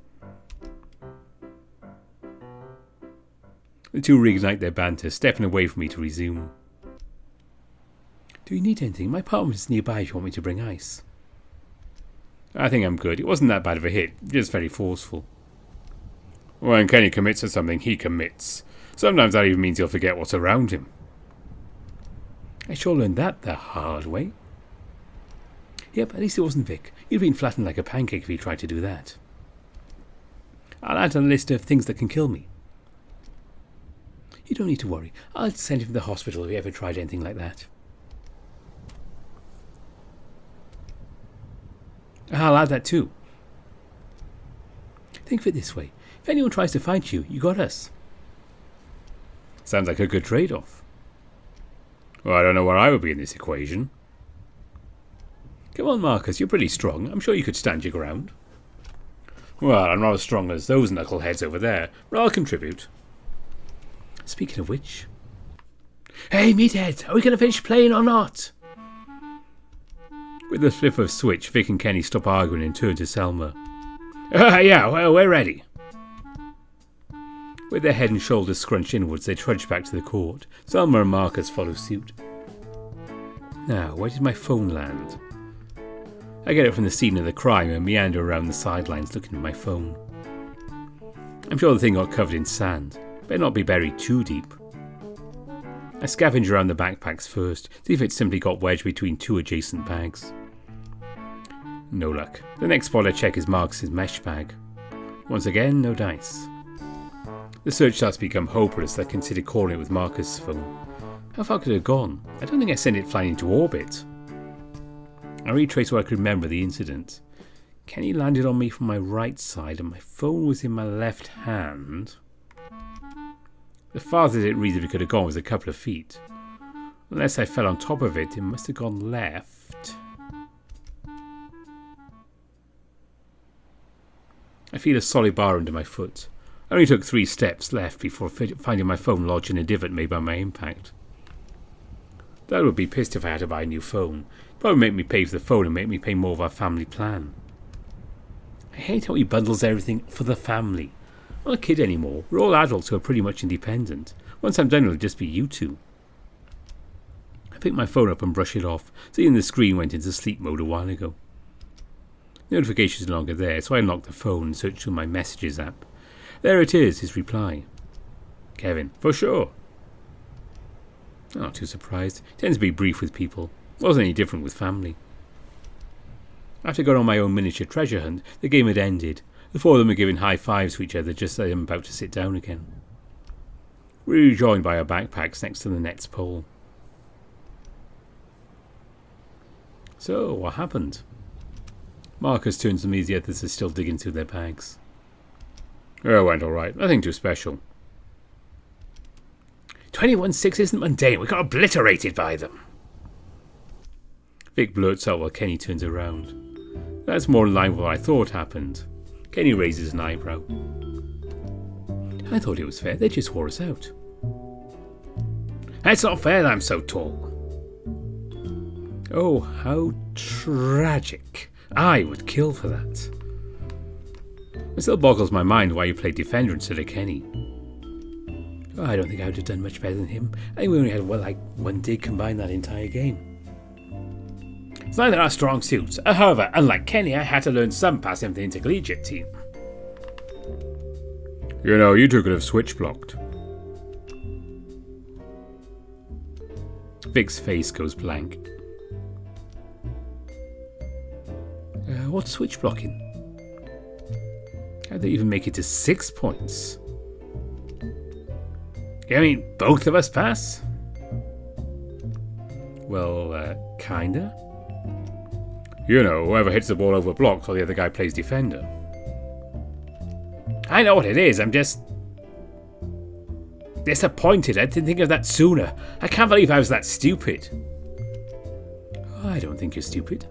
The two reignite their banter, stepping away from me to resume. Do you need anything? My apartment is nearby if you want me to bring ice. I think I'm good. It wasn't that bad of a hit, just very forceful. When Kenny commits to something, he commits. Sometimes that even means he'll forget what's around him. I sure learned that the hard way. Yep, at least it wasn't Vic. You'd have been flattened like a pancake if you tried to do that. I'll add to the list of things that can kill me. You don't need to worry. I'll send him to the hospital if he ever tried anything like that. I'll add that too. Think of it this way. If anyone tries to fight you, you got us. Sounds like a good trade-off. Well, I don't know where I would be in this equation. Come on, Marcus, you're pretty strong. I'm sure you could stand your ground. Well, I'm not as strong as those knuckleheads over there, but I'll contribute. Speaking of which... Hey, meathead, are we going to finish playing or not? With a flip of switch, Vic and Kenny stop arguing and turn to Selma. Yeah, well, we're ready. With their head and shoulders scrunched inwards, they trudge back to the court. Selma and Marcus follow suit. Now, where did my phone land? I get it from the scene of the crime and meander around the sidelines looking at my phone. I'm sure the thing got covered in sand. Better not be buried too deep. I scavenge around the backpacks first, see if it simply got wedged between two adjacent bags. No luck. The next spot I check is Marcus's mesh bag. Once again, no dice. The search starts to become hopeless. I consider calling it with Marcus' phone. How far could it have gone? I don't think I sent it flying into orbit. I retrace what I could remember of the incident. Kenny landed on me from my right side and my phone was in my left hand. The farthest it reasonably could have gone was a couple of feet. Unless I fell on top of it, it must have gone left. I feel a solid bar under my foot. I only took 3 steps left before finding my phone lodged in a divot made by my impact. Dad would be pissed if I had to buy a new phone. He'd probably make me pay for the phone and make me pay more of our family plan. I hate how he bundles everything for the family. I'm not a kid anymore. We're all adults who are pretty much independent. Once I'm done, it'll just be you two. I pick my phone up and brush it off, seeing the screen went into sleep mode a while ago. Notifications are no longer there, so I unlock the phone and search through my messages app. There it is, his reply. Kevin, for sure. I'm not too surprised. Tends to be brief with people. Wasn't any different with family. After going on my own miniature treasure hunt, the game had ended. The 4 of them were giving high fives to each other just as I'm about to sit down again. We were joined by our backpacks next to the net's pole. So, what happened? Marcus turns to me as the others are still digging through their bags. Oh, it went alright. Nothing too special. 21-6 isn't mundane. We got obliterated by them. Vic blurts out while Kenny turns around. That's more in line with what I thought happened. Kenny raises an eyebrow. I thought it was fair. They just wore us out. It's not fair that I'm so tall. Oh, how tragic. I would kill for that. It still boggles my mind why you played defender instead of Kenny. Oh, I don't think I would have done much better than him. I think we only had one dig combined that entire game. It's neither our strong suits. However, unlike Kenny, I had to learn some passing for the intercollegiate team. You know, you two could have switch blocked. Vic's face goes blank. What's switch blocking? How'd they even make it to 6 points? You mean both of us pass? Well, kinda. You know, whoever hits the ball over blocks while the other guy plays defender. I know what it is, I'm just disappointed. I didn't think of that sooner. I can't believe I was that stupid. I don't think you're stupid.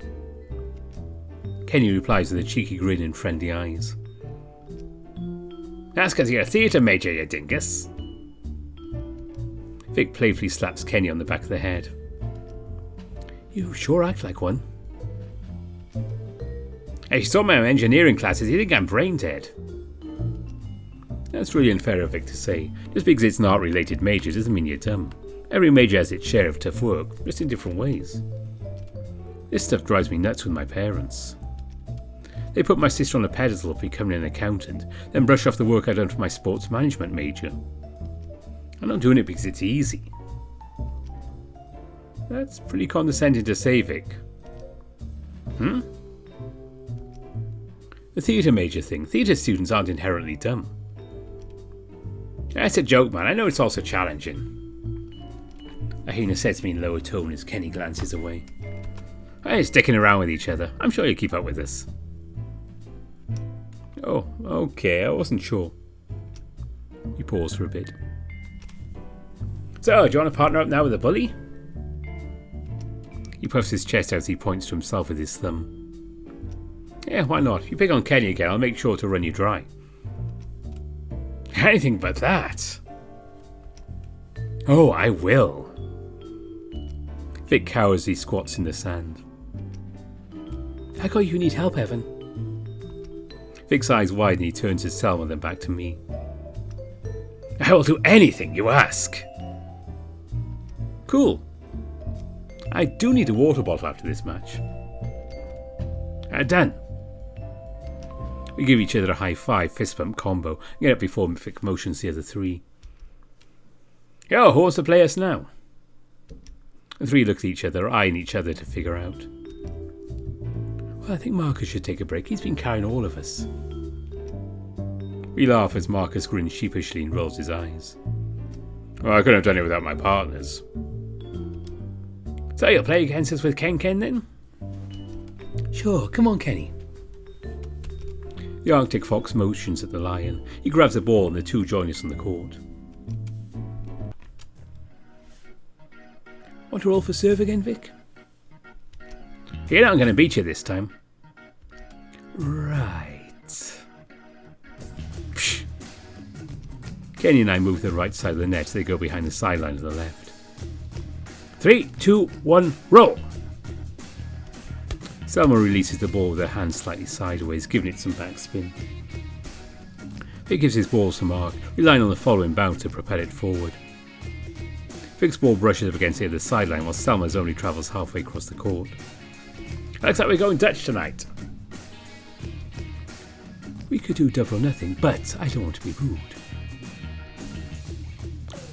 Kenny replies with a cheeky grin and friendly eyes. That's because you're a theatre major, you dingus. Vic playfully slaps Kenny on the back of the head. You sure act like one. If you saw my engineering classes, you think I'm brain dead. That's really unfair of Vic to say. Just because it's not related major doesn't mean you're dumb. Every major has its share of tough work, just in different ways. This stuff drives me nuts with my parents. They put my sister on a pedestal of becoming an accountant, then brush off the work I'd done for my sports management major. I'm not doing it because it's easy. That's pretty condescending to say, Vic. The theatre major thing. Theatre students aren't inherently dumb. That's a joke, man. I know it's also challenging. Ahina says to me in lower tone as Kenny glances away. Hey, sticking around with each other. I'm sure you'll keep up with us. Oh, okay. I wasn't sure. He paused for a bit. So, do you want to partner up now with a bully? He puffs his chest out as he points to himself with his thumb. Yeah, why not? If you pick on Kenny again, I'll make sure to run you dry. Anything but that. Oh, I will. Vic cowers as he squats in the sand. I got you need help, Evan. Vic's eyes widen and he turns to Selma, then back to me. I will do anything you ask. Cool. I do need a water bottle after this match. Done. We give each other a high five, fist bump combo, and get up before Vic motions the other three. Yo, who wants to play us now? The three look at each other, eyeing each other to figure out. Well, I think Marcus should take a break. He's been carrying all of us. We laugh as Marcus grins sheepishly and rolls his eyes. Well, I couldn't have done it without my partners. So you'll play against us with Ken then? Sure, come on, Kenny. The Arctic Fox motions at the lion. He grabs the ball and the two join us on the court. Want to roll for serve again, Vic? You're not going to beat you this time. Right. Psh. Kenny and I move to the right side of the net so they go behind the sideline to the left. 3, 2, 1, roll! Selma releases the ball with her hand slightly sideways, giving it some backspin. Vic gives his ball some arc, relying on the following bounce to propel it forward. Vic's ball brushes up against the other sideline while Selma's only travels halfway across the court. Looks like we're going Dutch tonight. We could do double or nothing, but I don't want to be rude.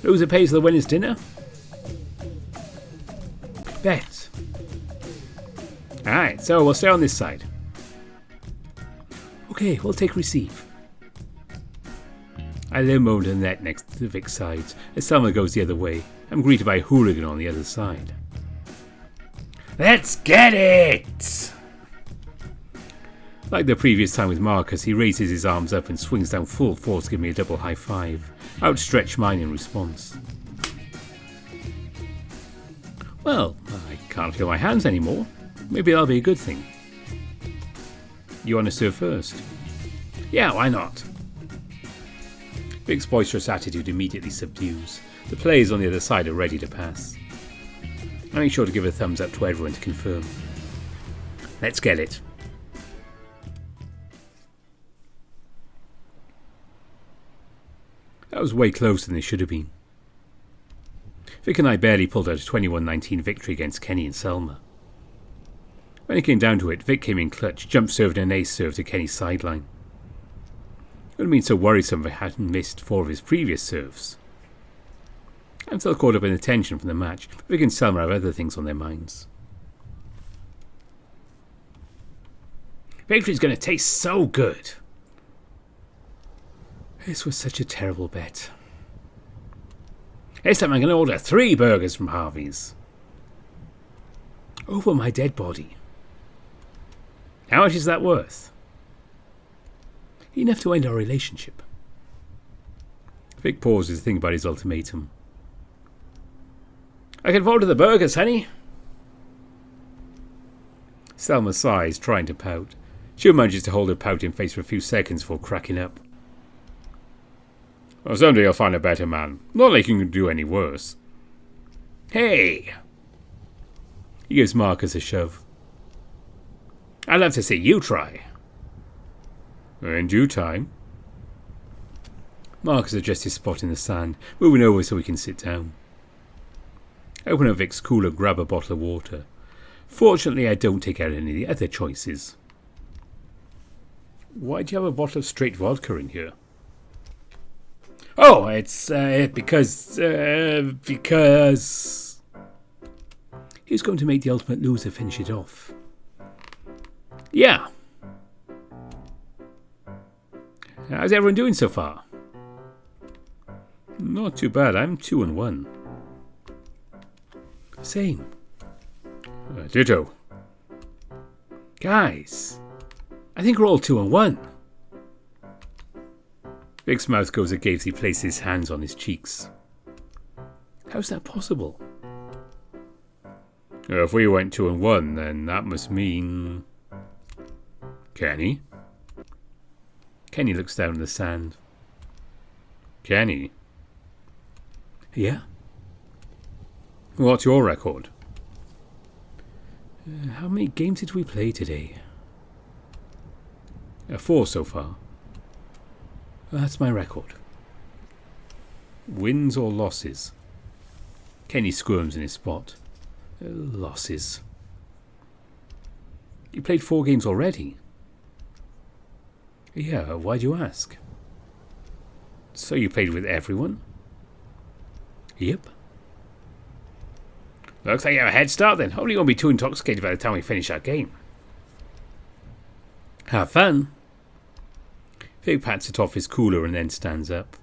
Loser pays for the winner's dinner? Bet. Alright, so we'll stay on this side. Okay, we'll take receive. I limbo to the net next to Vic's sides as Selma goes the other way. I'm greeted by a hooligan on the other side. Let's get it! Like the previous time with Marcus, he raises his arms up and swings down full force to give me a double high five. I outstretch mine in response. Well, I can't feel my hands anymore. Maybe that'll be a good thing. You want to serve first? Yeah, why not? Vic's boisterous attitude immediately subdues. The players on the other side are ready to pass. I make sure to give a thumbs up to everyone to confirm. Let's get it. That was way closer than it should have been. Vic and I barely pulled out a 21-19 victory against Kenny and Selma. When it came down to it, Vic came in clutch, jump served an ace serve to Kenny's sideline. It would have been so worrisome if I hadn't missed 4 of his previous serves. I'm still caught up in the tension from the match, but Vic and Selma have other things on their minds. Victory's going to taste so good. This was such a terrible bet. This time I'm going to order 3 burgers from Harvey's. Over my dead body. How much is that worth? Enough to end our relationship. Vic pauses to think about his ultimatum. I can afford the burgers, honey. Selma sighs, trying to pout. She manages to hold her pouting face for a few seconds before cracking up. Well, someday you'll find a better man. Not like you can do any worse. Hey! He gives Marcus a shove. I'd love to see you try. In due time. Marcus adjusts his spot in the sand, moving over so we can sit down. I open up Vic's cooler, grab a bottle of water. Fortunately, I don't take out any of the other choices. Why do you have a bottle of straight vodka in here? Oh, it's because... Who's going to make the ultimate loser finish it off? Yeah. How's everyone doing so far? Not too bad. I'm 2-1. Same. Ditto. Guys, I think we're all 2-1. Vic's mouth goes agape as he places his hands on his cheeks. How's that possible? If we went 2-1, then that must mean... Kenny? Kenny looks down at the sand. Kenny? Yeah? What's your record? How many games did we play today? 4 so far. That's my record. Wins or losses? Kenny squirms in his spot. Losses. You played 4 games already? Yeah, why'd you ask? So you played with everyone? Yep. Looks like you have a head start then. Hopefully you won't be too intoxicated by the time we finish our game. Have fun. Vic pats it off his cooler and then stands up.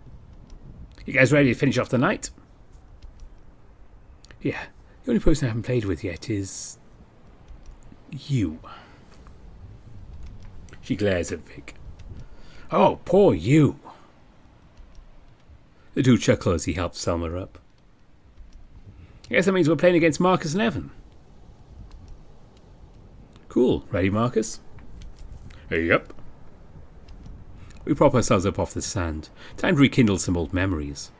You guys ready to finish off the night? Yeah. The only person I haven't played with yet is... you. She glares at Vic. Oh, poor you. The two chuckle as he helps Selma up. I guess that means we're playing against Marcus and Evan. Cool. Ready, Marcus? Yep. We prop ourselves up off the sand. Time to rekindle some old memories.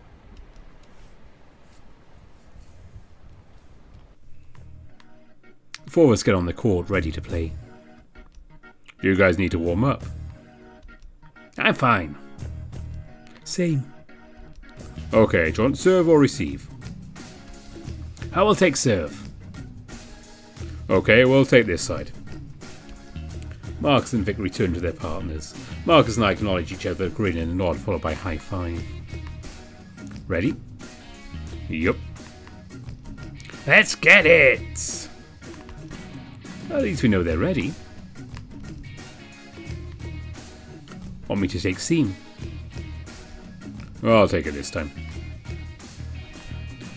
The 4 of us get on the court, ready to play. You guys need to warm up. I'm fine. Same. Okay, do you want serve or receive? I will take serve. Okay, we'll take this side. Marcus and Vic return to their partners. Marcus and I acknowledge each other, grin and a nod, followed by high five. Ready? Yup. Let's get it! At least we know they're ready. Want me to take seam? I'll take it this time.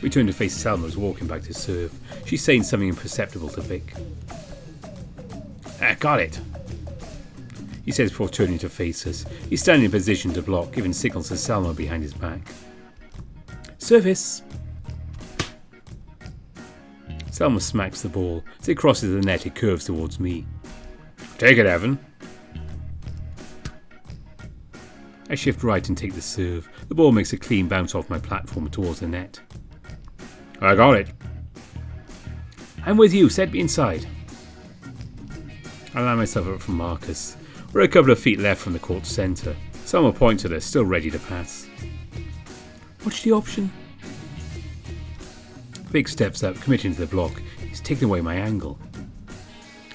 We turn to face Selma as walking back to serve. She's saying something imperceptible to Vic. Got it. He says before turning to face us. He's standing in position to block, giving signals to Selma behind his back. Service! Selma smacks the ball. As it crosses the net, it curves towards me. Take it, Evan. I shift right and take the serve. The ball makes a clean bounce off my platform towards the net. I got it. I'm with you. Set me inside. I line myself up from Marcus. We're a couple of feet left from the court centre. Selma points at us, still ready to pass. What's the option? Vic steps up, committing to the block. He's taking away my angle.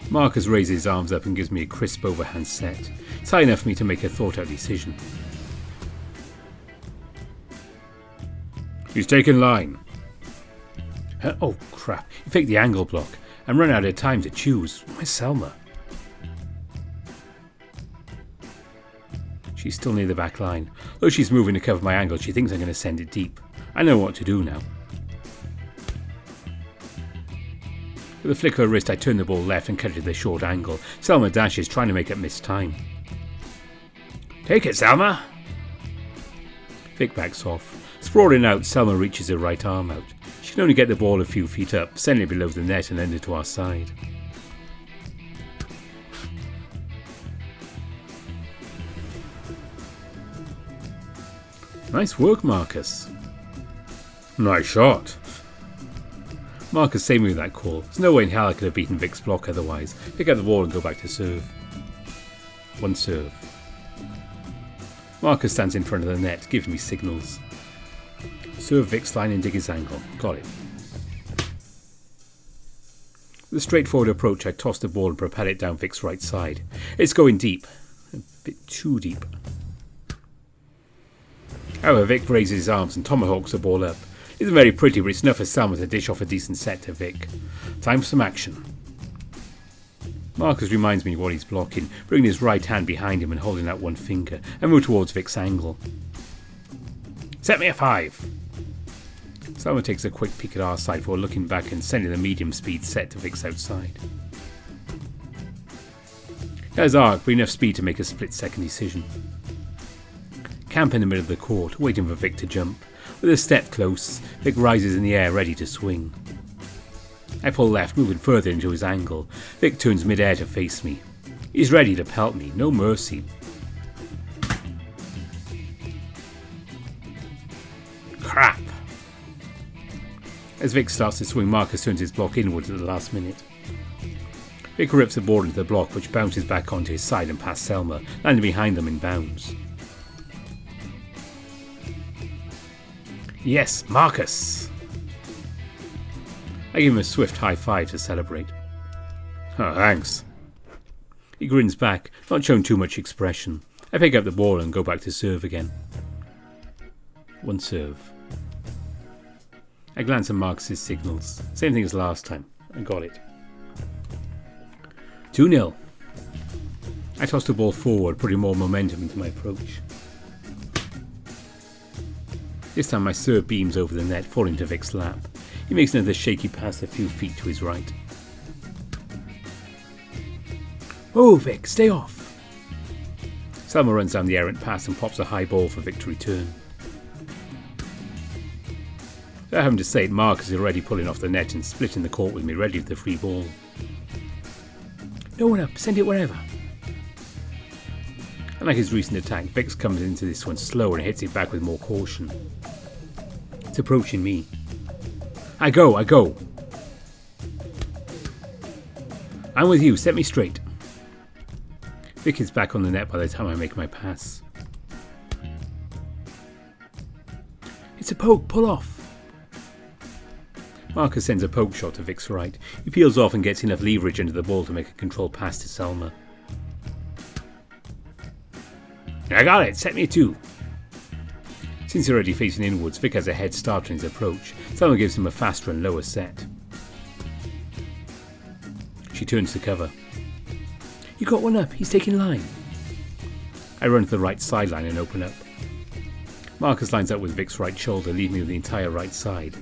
Marcus raises his arms up and gives me a crisp overhand set. It's high enough for me to make a thought-out decision. He's taking line. Oh, crap. You faked the angle block. I'm running out of time to choose. Where's Selma? She's still near the back line. Though she's moving to cover my angle, she thinks I'm going to send it deep. I know what to do now. With a flick of her wrist, I turn the ball left and cut it to the short angle. Selma dashes, trying to make up missed time. Take it, Selma! Vic backs off. Sprawling out, Selma reaches her right arm out. She can only get the ball a few feet up, sending it below the net and under to our side. Nice work, Marcus. Nice shot. Marcus saved me with that call. There's no way in hell I could have beaten Vic's block otherwise. Pick up the ball and go back to serve. One serve. Marcus stands in front of the net, gives me signals. Serve Vic's line and dig his angle. Got it. With a straightforward approach, I toss the ball and propel it down Vic's right side. It's going deep. A bit too deep. However, Vic raises his arms and tomahawks the ball up. It isn't very pretty, but it's enough for Selma to dish off a decent set to Vic. Time for some action. Marcus reminds me what he's blocking, bringing his right hand behind him and holding out one finger, and move towards Vic's angle. Set me a 5. Selma takes a quick peek at our side before looking back and sending the medium speed set to Vic's outside. He has arc, but enough speed to make a split-second decision. Camp in the middle of the court, waiting for Vic to jump. With a step close, Vic rises in the air, ready to swing. I pull left, moving further into his angle. Vic turns mid-air to face me. He's ready to pelt me, no mercy. Crap! As Vic starts to swing, Marcus turns his block inwards at the last minute. Vic rips the ball into the block, which bounces back onto his side and past Selma, landing behind them in bounds. Yes, Marcus! I give him a swift high five to celebrate. Oh, thanks. He grins back, not showing too much expression. I pick up the ball and go back to serve again. One serve. I glance at Marcus's signals. Same thing as last time. I got it. 2-0. I toss the ball forward, putting more momentum into my approach. This time my serve beams over the net, falling to Vic's lap. He makes another shaky pass a few feet to his right. Oh, Vic, stay off! Selma runs down the errant pass and pops a high ball for Vic to return. Without having to say it, Marcus is already pulling off the net and splitting the court with me, ready for the free ball. No one up, send it wherever. Unlike his recent attack, Vic's comes into this one slower and hits it back with more caution. It's approaching me. I go! I'm with you, set me straight. Vic is back on the net by the time I make my pass. It's a poke, pull off. Marcus sends a poke shot to Vic's right. He peels off and gets enough leverage under the ball to make a controlled pass to Selma. I got it, set me a 2. Since he's already facing inwards, Vic has a head start on his approach. Selma gives him a faster and lower set. She turns to cover. You got one up, he's taking line. I run to the right sideline and open up. Marcus lines up with Vic's right shoulder, leaving me with the entire right side.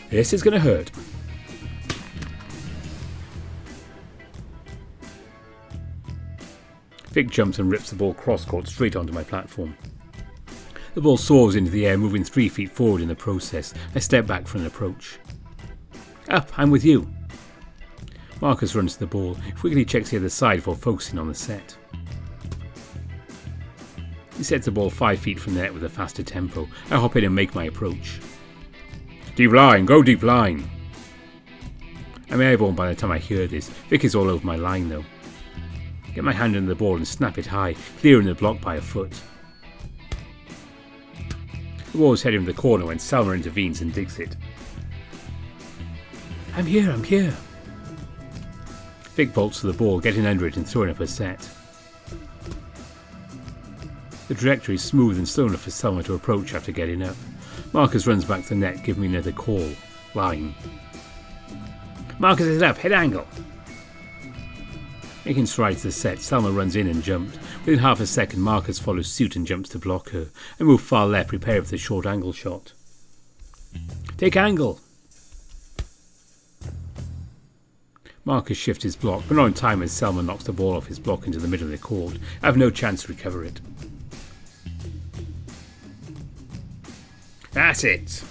This is going to hurt. Vic jumps and rips the ball cross-court straight onto my platform. The ball soars into the air, moving 3 feet forward in the process. I step back for an approach. Up, I'm with you. Marcus runs to the ball, quickly checks the other side before focusing on the set. He sets the ball 5 feet from the net with a faster tempo. I hop in and make my approach. Deep line, go deep line. I'm airborne by the time I hear this. Vic is all over my line though. Get my hand under the ball and snap it high, clearing the block by a foot. The ball is heading to the corner when Selma intervenes and digs it. I'm here. Vic bolts to the ball, getting under it and throwing up a set. The trajectory is smooth and slow enough for Selma to approach after getting up. Marcus runs back to the net, giving me another call. Line. Marcus is up, head angle. Making strides to the set, Selma runs in and jumps. Within half a second, Marcus follows suit and jumps to block her. I move far left, prepared for the short angle shot. Take angle. Marcus shifts his block, but not in time as Selma knocks the ball off his block into the middle of the court. I have no chance to recover it. That's it.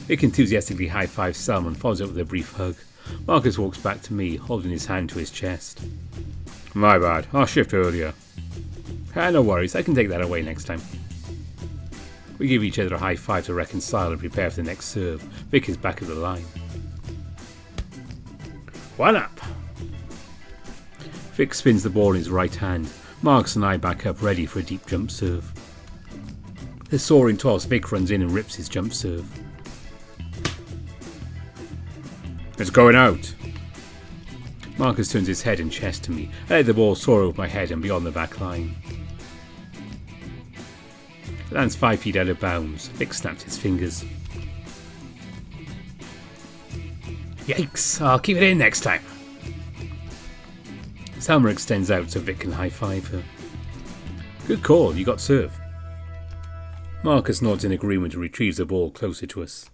Vic enthusiastically high-fives Selma and follows up with a brief hug. Marcus walks back to me, holding his hand to his chest. My bad, I'll shift earlier. No worries, I can take that away next time. We give each other a high five to reconcile and prepare for the next serve. Vic is back at the line. One up. Vic spins the ball in his right hand. Marcus and I back up ready for a deep jump serve. The soaring toss, Vic runs in and rips his jump serve. It's going out. Marcus turns his head and chest to me. I let the ball soar over my head and beyond the back line. It lands 5 feet out of bounds. Vic snaps his fingers. Yikes, I'll keep it in next time. Selma extends out so Vic can high-five her. Good call, you got serve. Marcus nods in agreement and retrieves the ball closer to us.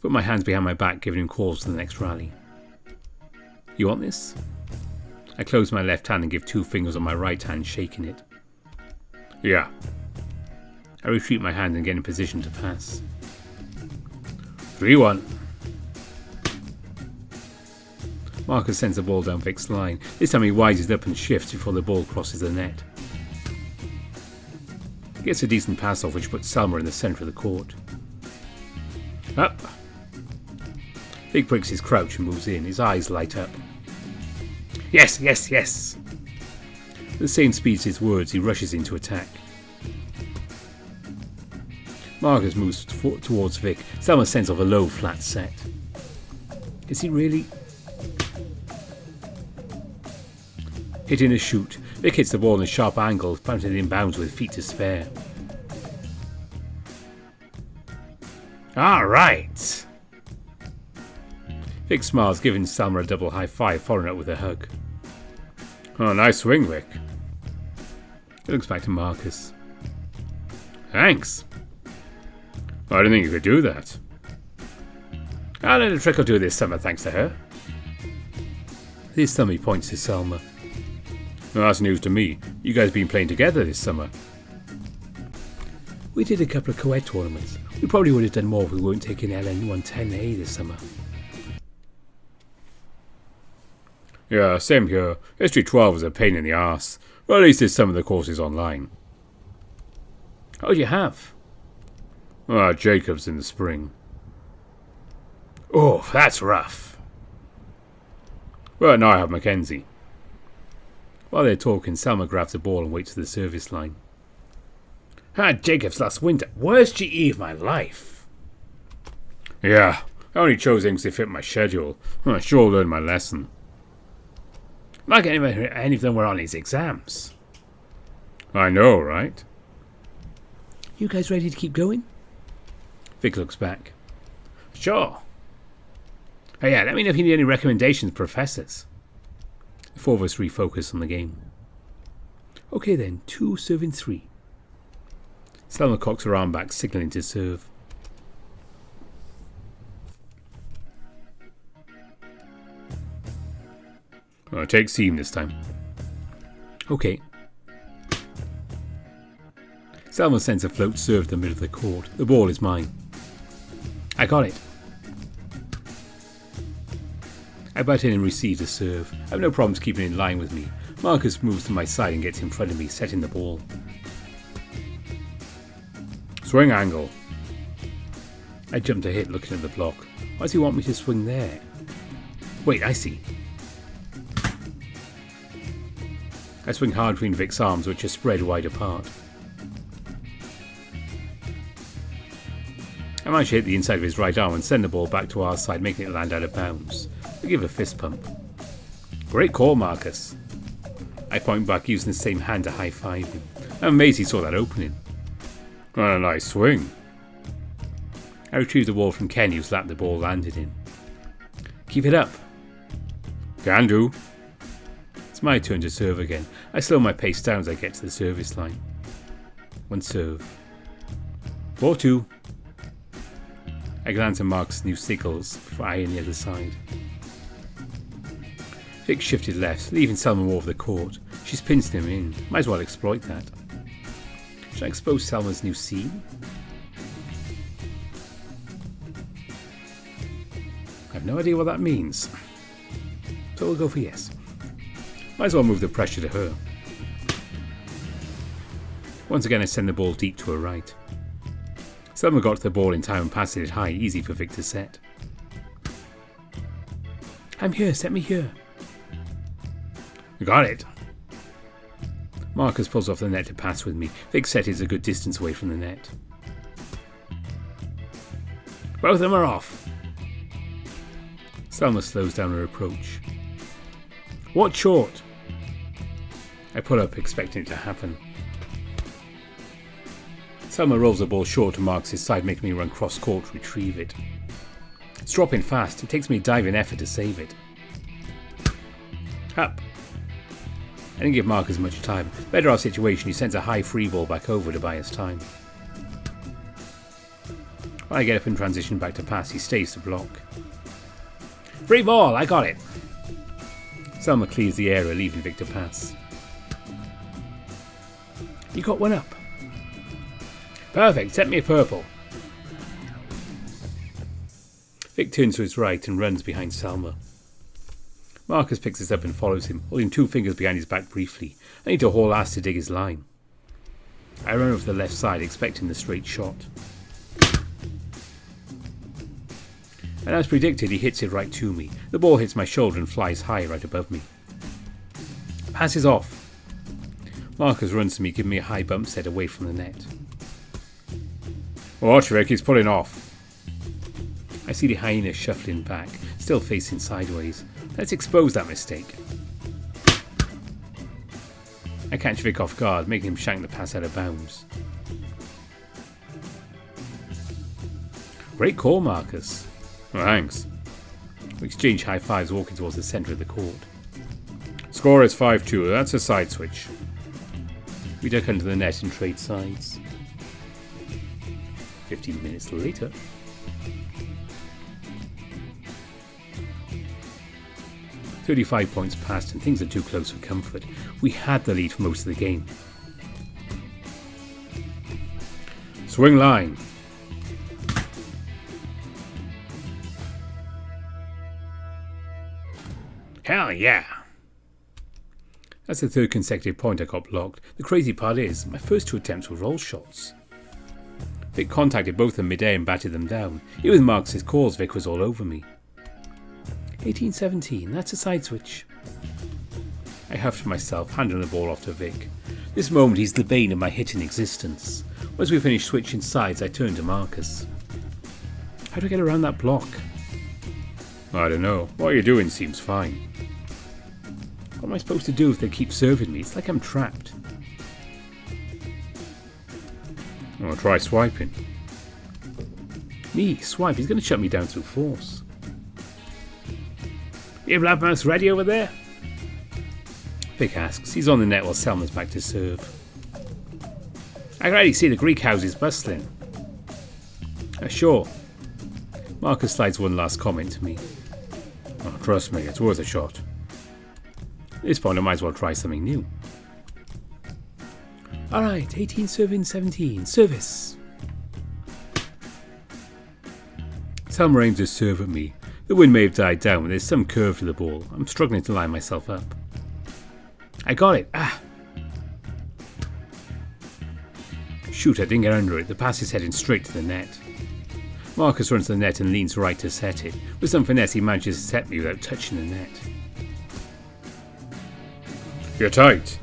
Put my hands behind my back, giving him calls for the next rally. You want this? I close my left hand and give 2 fingers on my right hand, shaking it. Yeah. I retreat my hand and get in position to pass. 3-1. Marcus sends the ball down Vic's line. This time he wises up and shifts before the ball crosses the net. He gets a decent pass off, which puts Selma in the centre of the court. Up. Vic breaks his crouch and moves in. His eyes light up. Yes, yes, yes. At the same speed as his words, he rushes into attack. Marcus moves towards Vic. Selma sends off a low, flat set. Is he really? Hitting a shoot, Vic hits the ball in a sharp angle, bouncing it inbounds with feet to spare. All right. Vic smiles, giving Selma a double high five, following up with a hug. Oh, nice swing, Vic. He looks back to Marcus. Thanks. I didn't think you could do that. I learned a trick or two this summer, thanks to her. This time he points to Selma. Well, that's news to me. You guys been playing together this summer. We did a couple of co-ed tournaments. We probably would have done more if we weren't taking LN 110A this summer. Yeah, same here. History 12 is a pain in the arse. Well, at least there's some of the courses online. Oh, you have? Jacob's in the spring. Oh, that's rough. Well, now I have Mackenzie. While they're talking, Selma grabs the ball and waits for the service line. Jacob's last winter. Worst GE of my life. Yeah, I only chose things to fit my schedule. I sure learned my lesson. Like any of them were on his exams. I know, right? You guys ready to keep going? Vic looks back. Sure. Oh yeah, let me know if you need any recommendations, professors. The 4 of us refocus on the game. Okay then, 2 serving 3. Selma cocks her arm back, signalling to serve. Take seam this time. Okay. Selma sends a float serve to the middle of the court. The ball is mine. I got it. I butt in and receive the serve. I have no problems keeping in line with me. Marcus moves to my side and gets in front of me, setting the ball. Swing angle. I jump to hit, looking at the block. Why does he want me to swing there? Wait, I see. I swing hard between Vic's arms, which are spread wide apart. I manage to hit the inside of his right arm and send the ball back to our side, making it land out of bounds. I give a fist pump. Great call, Marcus. I point back, using the same hand to high-five him. I'm amazed he saw that opening. What a nice swing. I retrieve the ball from Ken, whose lap the ball landed in. Keep it up. Can do. It's my turn to serve again. I slow my pace down as I get to the service line. 1 serve. 4-2. I glance at Mark's new signals before I on the other side. Vic shifted left, leaving Selma more of the court. She's pinched him in. Might as well exploit that. Should I expose Selma's new seam? I have no idea what that means. So we'll go for yes. Might as well move the pressure to her. Once again I send the ball deep to her right. Selma got to the ball in time and passed it high, easy for Vic to set. I'm here, set me here. You got it. Marcus pulls off the net to pass with me. Vicente is a good distance away from the net. Both of them are off. Selma slows down her approach. What short? I pull up, expecting it to happen. Selma rolls the ball short to Marcus' side, making me run cross-court to retrieve it. It's dropping fast. It takes me a diving effort to save it. Up. I didn't give Marcus much time. Better off situation, he sends a high free ball back over to buy us time. When I get up and transition back to pass, he stays to block. Free ball, I got it. Selma clears the area, leaving Vic to pass. You got one up. Perfect, set me a purple. Vic turns to his right and runs behind Selma. Marcus picks us up and follows him, holding 2 fingers behind his back briefly. I need to haul ass to dig his line. I run over to the left side, expecting the straight shot. And as predicted, he hits it right to me. The ball hits my shoulder and flies high right above me. Pass is off. Marcus runs to me, giving me a high bump set away from the net. Watch, Vic, he's pulling off. I see the hyena shuffling back, still facing sideways. Let's expose that mistake. I catch Vic off guard, making him shank the pass out of bounds. Great call, Marcus. Well, thanks. We exchange high fives, walking towards the centre of the court. Score is 5-2. That's a side switch. We duck under the net and trade sides. 15 minutes later. "35 points passed and things are too close for comfort. We had the lead for most of the game. Swing line. Hell yeah! That's the 3rd consecutive point I got blocked. The crazy part is, my first 2 attempts were roll shots. Vic contacted both of them mid-air and batted them down. Even with Marcus's calls, Vic was all over me. 18-17, that's a side switch. I huffed to myself, handing the ball off to Vic. This moment he's the bane of my hitting existence. Once we finished switching sides, I turned to Marcus. How do I get around that block? I don't know. What you're doing seems fine. What am I supposed to do if they keep serving me? It's like I'm trapped. I'll try swiping. Me, swipe? He's going to shut me down through force. You blabbermouth ready over there? Vic asks. He's on the net while Selma's back to serve. I can already see the Greek houses bustling. Sure. Marcus slides one last comment to me. Oh, trust me, it's worth a shot. At this point I might as well try something new. Alright, 18 serving 17. Service. Selma aims to serve at me. The wind may have died down, but there's some curve to the ball. I'm struggling to line myself up. I got it. Ah! Shoot, I didn't get under it. The pass is heading straight to the net. Marcus runs to the net and leans right to set it. With some finesse, he manages to set me without touching the net. You're tight.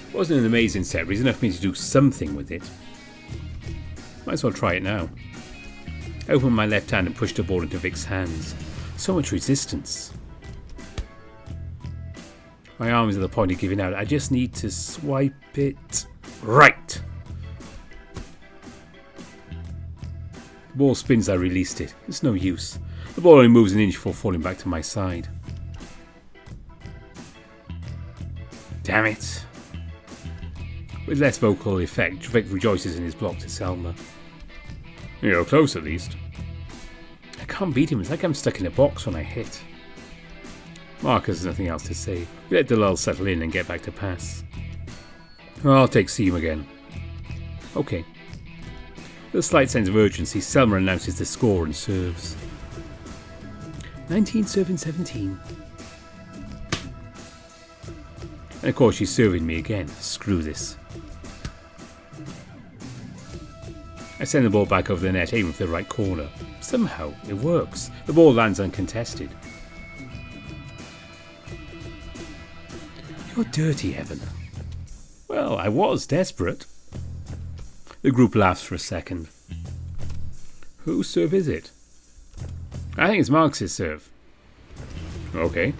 It wasn't an amazing set, but it's enough for me to do something with it. Might as well try it now. I opened my left hand and pushed the ball into Vic's hands. So much resistance. My arm is at the point of giving out. I just need to swipe it right. The ball spins as I released it. It's no use. The ball only moves an inch before falling back to my side. Damn it. With less vocal effect, Vic rejoices in his block to Selma. You're close at least. I can't beat him. It's like I'm stuck in a box when I hit. Marcus has nothing else to say. We let the lull settle in and get back to pass. I'll take seam again. Okay. With a slight sense of urgency, Selma announces the score and serves. 19 serving 17. And of course she's serving me again. Screw this. I send the ball back over the net, aiming for the right corner. Somehow, it works. The ball lands uncontested. You're dirty, Evan. Well, I was desperate. The group laughs for a second. Whose serve is it? I think it's Marcus's serve. Okay.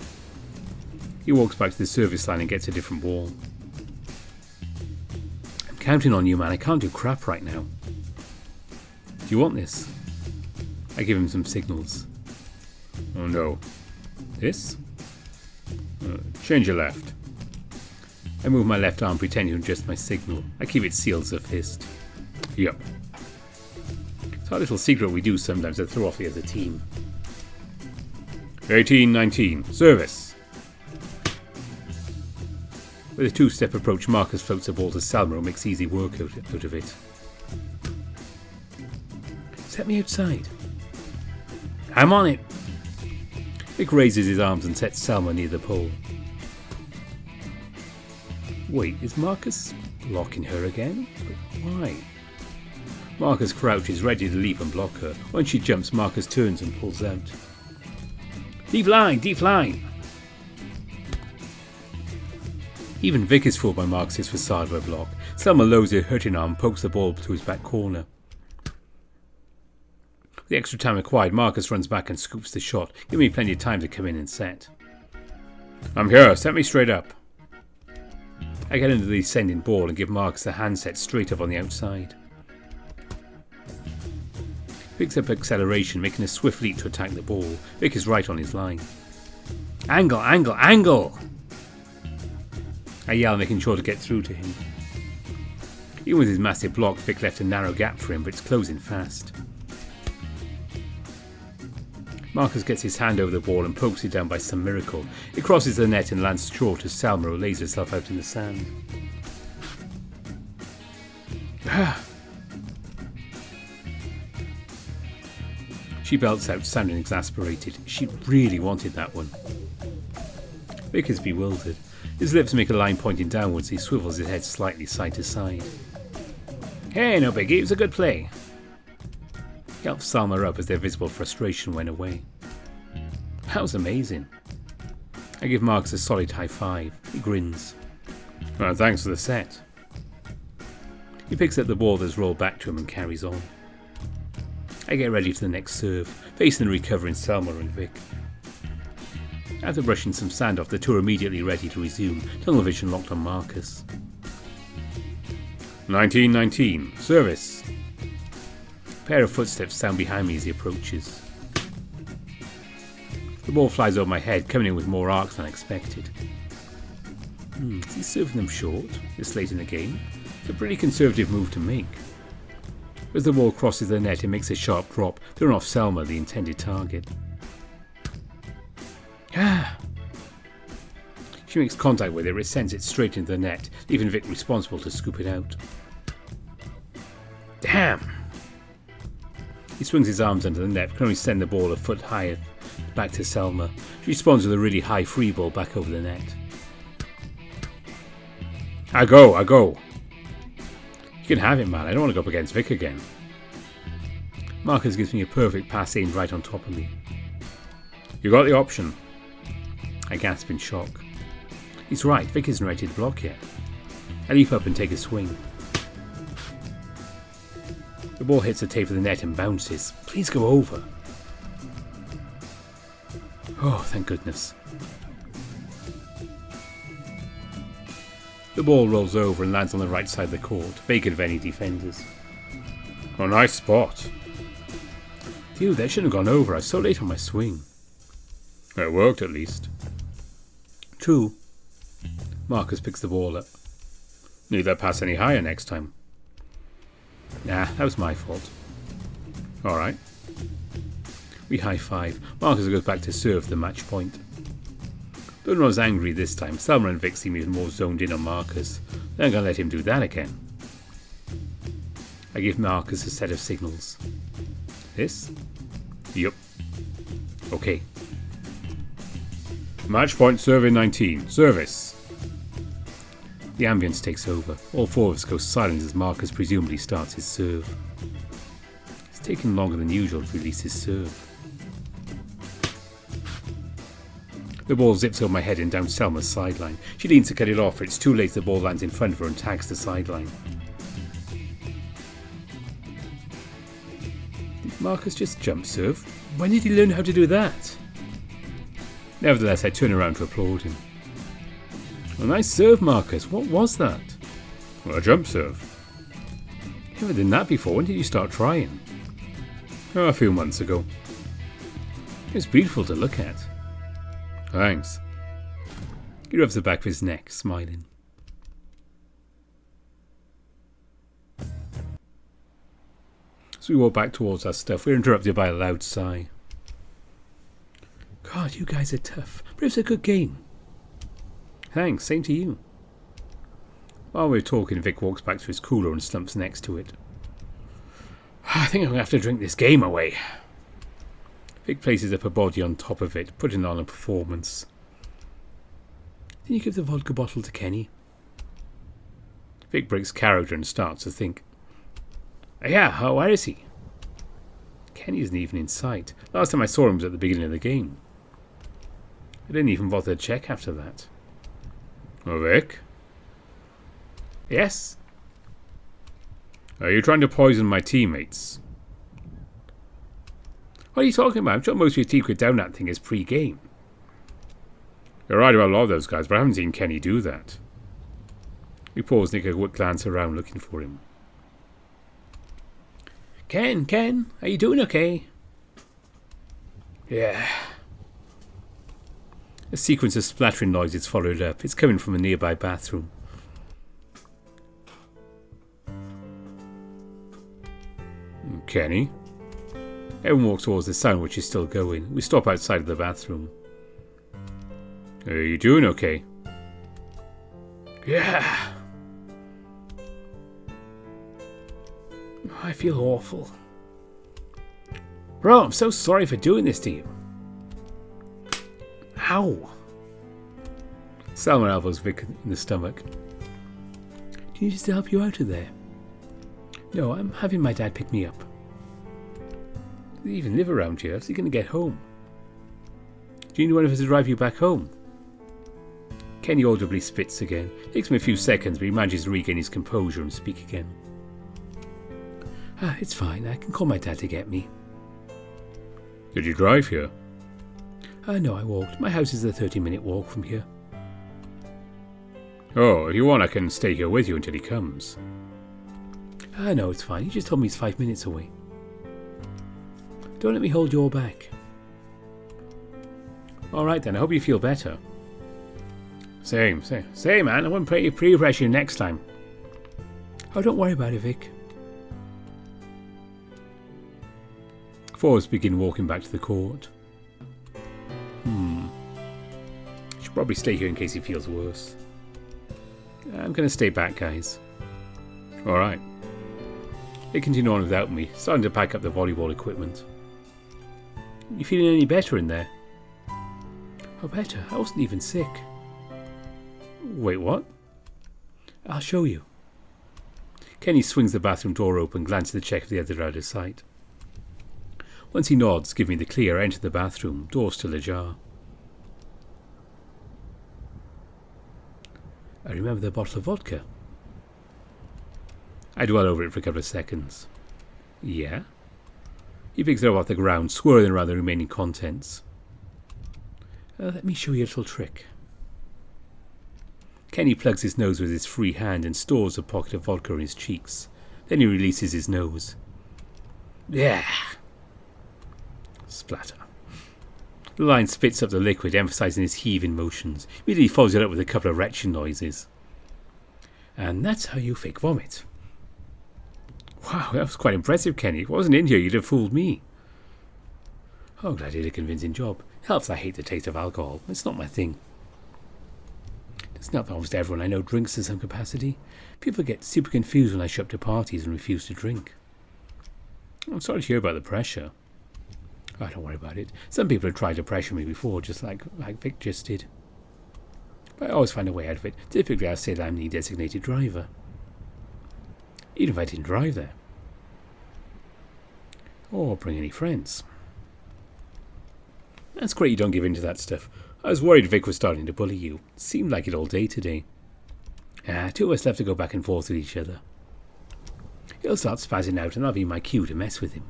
He walks back to the service line and gets a different ball. I'm counting on you, man. I can't do crap right now. Do you want this? I give him some signals. Oh no. This? Change your left. I move my left arm, pretending to adjust my signal. I keep it sealed as a fist. Yep. It's our little secret we do sometimes to throw off the other team. 18-19. Service. With a two-step approach, Marcus floats the ball to Salma and makes easy work out of it. Set me outside. I'm on it. Vic raises his arms and sets Salma near the pole. Wait, is Marcus blocking her again? But why? Marcus crouches, ready to leap and block her. When she jumps, Marcus turns and pulls out. Deep line! Deep line! Even Vic is fooled by Marcus's facade of a block. Selma lowers her hurting arm and pokes the ball to his back corner. With the extra time required, Marcus runs back and scoops the shot, giving me plenty of time to come in and set. I'm here, set me straight up. I get into the sending ball and give Marcus a hand set straight up on the outside. Picks up acceleration, making a swift leap to attack the ball. Vic is right on his line. Angle, angle, angle! I yell, making sure to get through to him. Even with his massive block, Vic left a narrow gap for him, but it's closing fast. Marcus gets his hand over the ball and pokes it down by some miracle. It crosses the net and lands short as Salma who lays herself out in the sand. She belts out, sounding exasperated. She really wanted that one. Vic is bewildered. His lips make a line pointing downwards. He swivels his head slightly side to side. Hey, no biggie, it was a good play. He helps Salma up as their visible frustration went away. That was amazing. I give Marcus a solid high five. He grins. Well, thanks for the set. He picks up the ball that's rolled back to him and carries on. I get ready for the next serve, facing the recovering Salma and Vic. After brushing some sand off, the two are immediately ready to resume, tunnel vision locked on Marcus. 19-19. Service. A pair of footsteps sound behind me as he approaches. The ball flies over my head, coming in with more arc than I expected. Is he serving them short this late in the game? It's a pretty conservative move to make. As the ball crosses the net, it makes a sharp drop, throwing off Salma, the intended target. She makes contact with it, sends it straight into the net, leaving Vic responsible to scoop it out. Damn! He swings his arms under the net, but can only send the ball a foot higher back to Salma. She responds with a really high free ball back over the net. I go! You can have it, man. I don't want to go up against Vic again. Marcus gives me a perfect pass in right on top of me. You got the option. I gasp in shock. He's right, Vic isn't ready to block yet. I leap up and take a swing. The ball hits the tape of the net and bounces. Please go over. Oh, thank goodness. The ball rolls over and lands on the right side of the court, vacant of any defenders. Oh, nice spot. Dude, that shouldn't have gone over. I was so late on my swing. It worked at least. True. Marcus picks the ball up. Need that pass any higher next time. Nah, that was my fault. Alright. We high-five. Marcus goes back to serve the match point. Though not as angry this time, Salma and Vic seem even more zoned in on Marcus. They're going to let him do that again. I give Marcus a set of signals. This? Yup. Okay. Match point serving 19. Service. The ambience takes over. All four of us go silent as Marcus presumably starts his serve. It's taken longer than usual to release his serve. The ball zips over my head and down Selma's sideline. She leans to cut it off, but it's too late. The ball lands in front of her and tags the sideline. Did Marcus just jump serve? When did he learn how to do that? Nevertheless, I turn around to applaud him. Well, nice serve, Marcus. What was that? Well, a jump serve. Never done that before. When did you start trying? Oh, a few months ago. It's beautiful to look at. Thanks. He rubs the back of his neck, smiling. As we walk back towards our stuff, we're interrupted by a loud sigh. God, you guys are tough, but it's a good game. Thanks, same to you. While we're talking, Vic walks back to his cooler and slumps next to it. I think I'm going to have to drink this game away. Vic places up her body on top of it, putting on a performance. Can you give the vodka bottle to Kenny? Vic breaks character and starts to think. Yeah, where is he? Kenny isn't even in sight. Last time I saw him was at the beginning of the game. I didn't even bother to check after that. Oh, Vic? Yes? Are you trying to poison my teammates? What are you talking about? I'm sure most of your team could down that thing as pre-game. You're right about a lot of those guys, but I haven't seen Kenny do that. We pause and take a quick glance around looking for him. Ken, are you doing okay? Yeah. A sequence of splattering noises followed up. It's coming from a nearby bathroom. Kenny? Everyone walks towards the sound, which is still going. We stop outside of the bathroom. Are you doing okay? Yeah. I feel awful. Bro, I'm so sorry for doing this to you. Ow. Selma elbows Vic in the stomach. Do you need us to help you out of there? No, I'm having my dad pick me up. Does he even live around here? How's he going to get home? Do you need one of us to drive you back home? Kenny audibly spits again. It takes him a few seconds, but he manages to regain his composure and speak again. It's fine. I can call my dad to get me. Did you drive here? No, I walked. My house is a 30-minute walk from here. Oh, if you want, I can stay here with you until he comes. No, it's fine. He just told me he's 5 minutes away. Don't let me hold your back. Alright then, I hope you feel better. Same, man. I won't pre-pressure you next time. Oh, don't worry about it, Vic. Four of us begin walking back to the court. Should probably stay here in case he feels worse. I'm going to stay back, guys. Alright. They continue on without me, starting to pack up the volleyball equipment. You feeling any better in there? Oh, better. I wasn't even sick. Wait, what? I'll show you. Kenny swings the bathroom door open, glances to check if the others are out of sight. Once he nods, giving me the clear, I enter the bathroom, door still ajar. I remember the bottle of vodka. I dwell over it for a couple of seconds. Yeah? He picks it up off the ground, swirling around the remaining contents. Let me show you a little trick. Kenny plugs his nose with his free hand and stores a pocket of vodka in his cheeks. Then he releases his nose. Yeah. Splatter. The lion spits up the liquid, emphasizing his heaving motions. Immediately follows it up with a couple of retching noises. And that's how you fake vomit. Wow, that was quite impressive, Kenny. If I wasn't in here, you'd have fooled me. Oh, glad you did a convincing job. Helps I hate the taste of alcohol. It's not my thing. It's not that almost everyone I know drinks to some capacity. People get super confused when I show up to parties and refuse to drink. I'm sorry to hear about the pressure. Oh, don't worry about it. Some people have tried to pressure me before, just like Vic just did. But I always find a way out of it. Typically, I'll say that I'm the designated driver. Even if I didn't drive there. Or bring any friends. That's great you don't give in to that stuff. I was worried Vic was starting to bully you. Seemed like it all day today. Two of us left to go back and forth with each other. He'll start spazzing out and that'll be my cue to mess with him.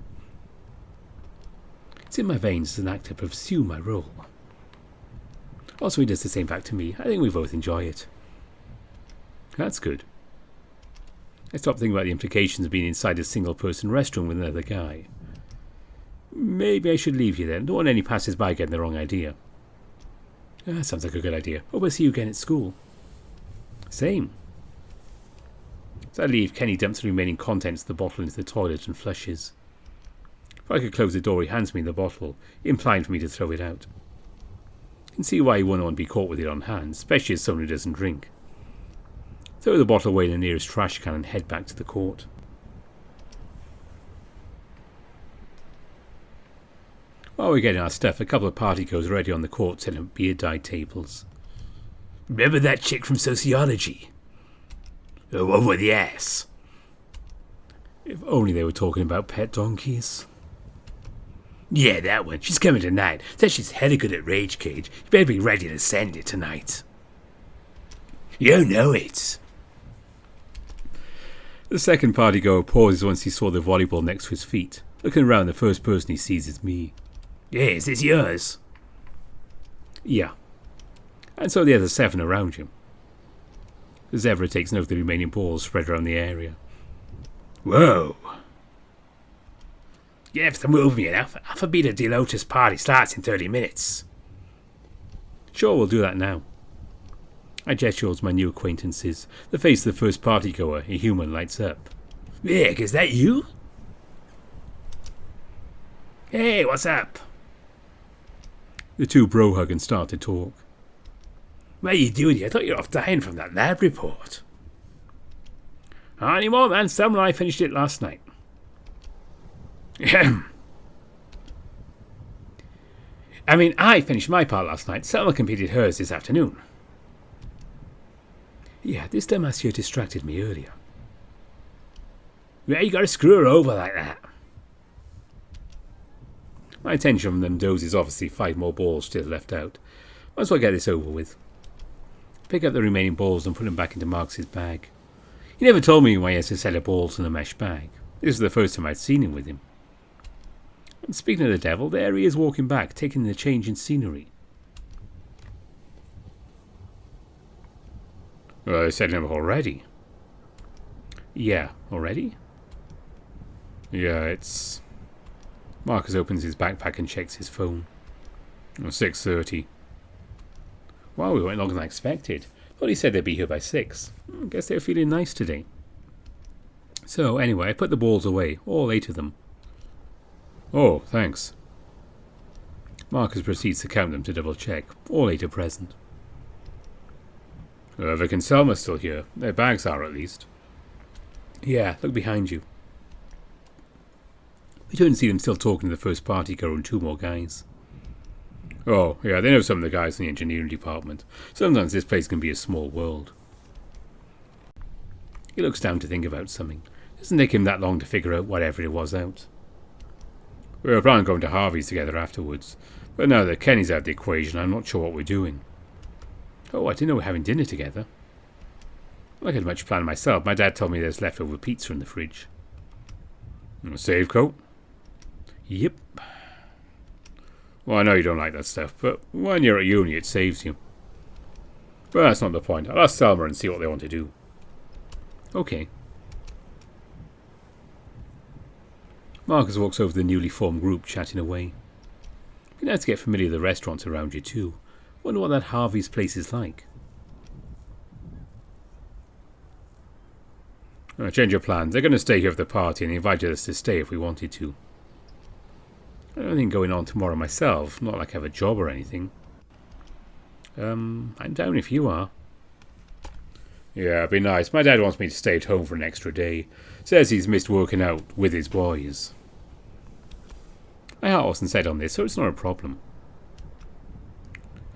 It's in my veins as an actor to pursue my role. Also, he does the same back to me. I think we both enjoy it. That's good. I stopped thinking about the implications of being inside a single-person restroom with another guy. Maybe I should leave you then. Don't want any passers-by getting the wrong idea. Sounds like a good idea. Hope I'll see you again at school. Same. As I leave, Kenny dumps the remaining contents of the bottle into the toilet and flushes. If I could close the door, he hands me the bottle, implying for me to throw it out. I can see why you wouldn't want to be caught with it on hand, especially as someone who doesn't drink. Throw the bottle away in the nearest trash can and head back to the court. While we're getting our stuff, a couple of partygoers already on the court setting up beer-dyed tables. Remember that chick from sociology? The one with the ass. If only they were talking about pet donkeys. Yeah, that one. She's coming tonight. Says she's hella good at Rage Cage. You better be ready to send it tonight. You know it. The second partygoer pauses once he saw the volleyball next to his feet. Looking around, the first person he sees is me. Yeah, is this yours? Yeah. And so the other 7 around you. Zevra takes note of the remaining balls spread around the area. Whoa. You have to move me, Alpha Beta De Lotus party starts in 30 minutes. Sure, we'll do that now. I gesture towards my new acquaintances. The face of the first partygoer, a human, lights up. Vic, is that you? Hey, what's up? The two bro hug and start to talk. What are you doing here? I thought you were off dying from that lab report. Not anymore, man. Selma and I finished it last night. I finished my part last night. Selma completed hers this afternoon. Yeah, this dumbass here distracted me earlier. Yeah, you gotta screw her over like that. My attention from them dozes obviously 5 more balls still left out. Might as well get this over with. Pick up the remaining balls and put them back into Marcus's bag. He never told me why he has a set of balls in a mesh bag. This was the first time I'd seen him with him. And speaking of the devil, there he is walking back, taking the change in scenery. Well, they're setting up already. Yeah, already? Yeah, it's... Marcus opens his backpack and checks his phone. 6:30. Wow, we went longer than I expected. Thought he said they'd be here by 6. Guess they were feeling nice today. So, anyway, I put the balls away, all 8 of them. Oh, thanks. Marcus proceeds to count them to double check. All 8 are present. Vic and Selma's still here. Their bags are, at least. Yeah, look behind you. We turn to see them still talking to the first party girl and 2 more guys. Oh, yeah, they know some of the guys in the engineering department. Sometimes this place can be a small world. He looks down to think about something. It doesn't take him that long to figure out whatever it was out. We were planning on going to Harvey's together afterwards, but now that Kenny's out of the equation, I'm not sure what we're doing. Oh, I didn't know we were having dinner together. I had much planned myself. My dad told me there's leftover pizza in the fridge. A save coat? Yep. Well, I know you don't like that stuff, but when you're at uni, it saves you. But that's not the point. I'll ask Selma and see what they want to do. Okay. Marcus walks over to the newly formed group, chatting away. It'd be nice to get familiar with the restaurants around you too. Wonder what that Harvey's place is like. Change your plans. They're going to stay here for the party and invited us to stay if we wanted to. I don't have anything going on tomorrow myself. Not like I have a job or anything. I'm down if you are. Yeah, it'd be nice. My dad wants me to stay at home for an extra day. Says he's missed working out with his boys. My heart wasn't set on this, so it's not a problem.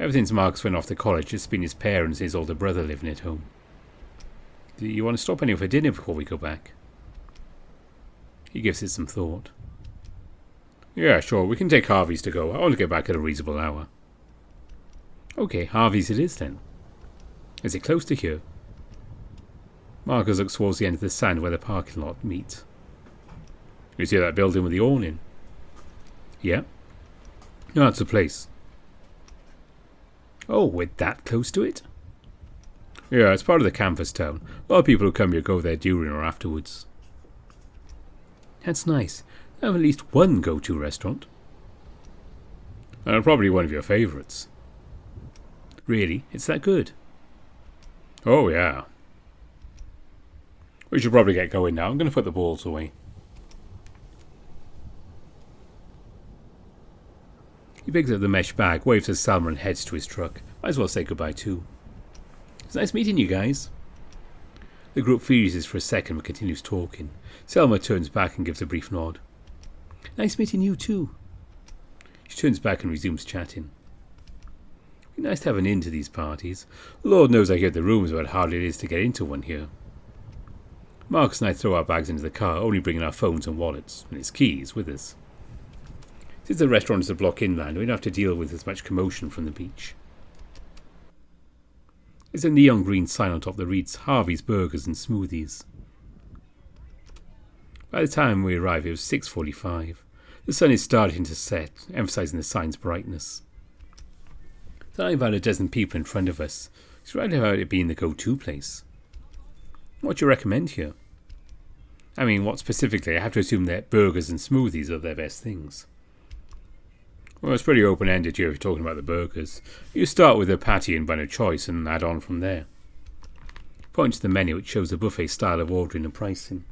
Ever since Marcus went off to college, it's been his parents and his older brother living at home. Do you want to stop anywhere for dinner before we go back? He gives it some thought. Yeah, sure, we can take Harvey's to go. I want to get back at a reasonable hour. Okay, Harvey's it is then. Is it close to here? Marcus looks towards the end of the sand where the parking lot meet. You see that building with the awning? Yeah. No, that's the place. Oh, we're that close to it? Yeah, it's part of the campus town. A lot of people who come here go there during or afterwards. That's nice. I have at least one go-to restaurant. And probably one of your favourites. Really? It's that good? Oh, yeah. We should probably get going now. I'm going to put the balls away. He picks up the mesh bag, waves at Salma and heads to his truck. Might as well say goodbye too. It's nice meeting you guys. The group freezes for a second but continues talking. Selma turns back and gives a brief nod. Nice meeting you too. She turns back and resumes chatting. It'd be nice to have an inn to these parties. Lord knows I hear the rumours about how hard it is to get into one here. Marcus and I throw our bags into the car, only bringing our phones and wallets, and his keys with us. Since the restaurant is a block inland, we don't have to deal with as much commotion from the beach. There's a neon green sign on top that reads Harvey's Burgers and Smoothies. By the time we arrive, it was 6:45. The sun is starting to set, emphasising the sign's brightness. There's only about a dozen people in front of us. It's right about it being the go-to place. What do you recommend here? I mean, what specifically? I have to assume that burgers and smoothies are their best things. Well, it's pretty open-ended here if you're talking about the burgers. You start with a patty and bun of choice and add on from there. Point to the menu, which shows the buffet style of ordering and pricing.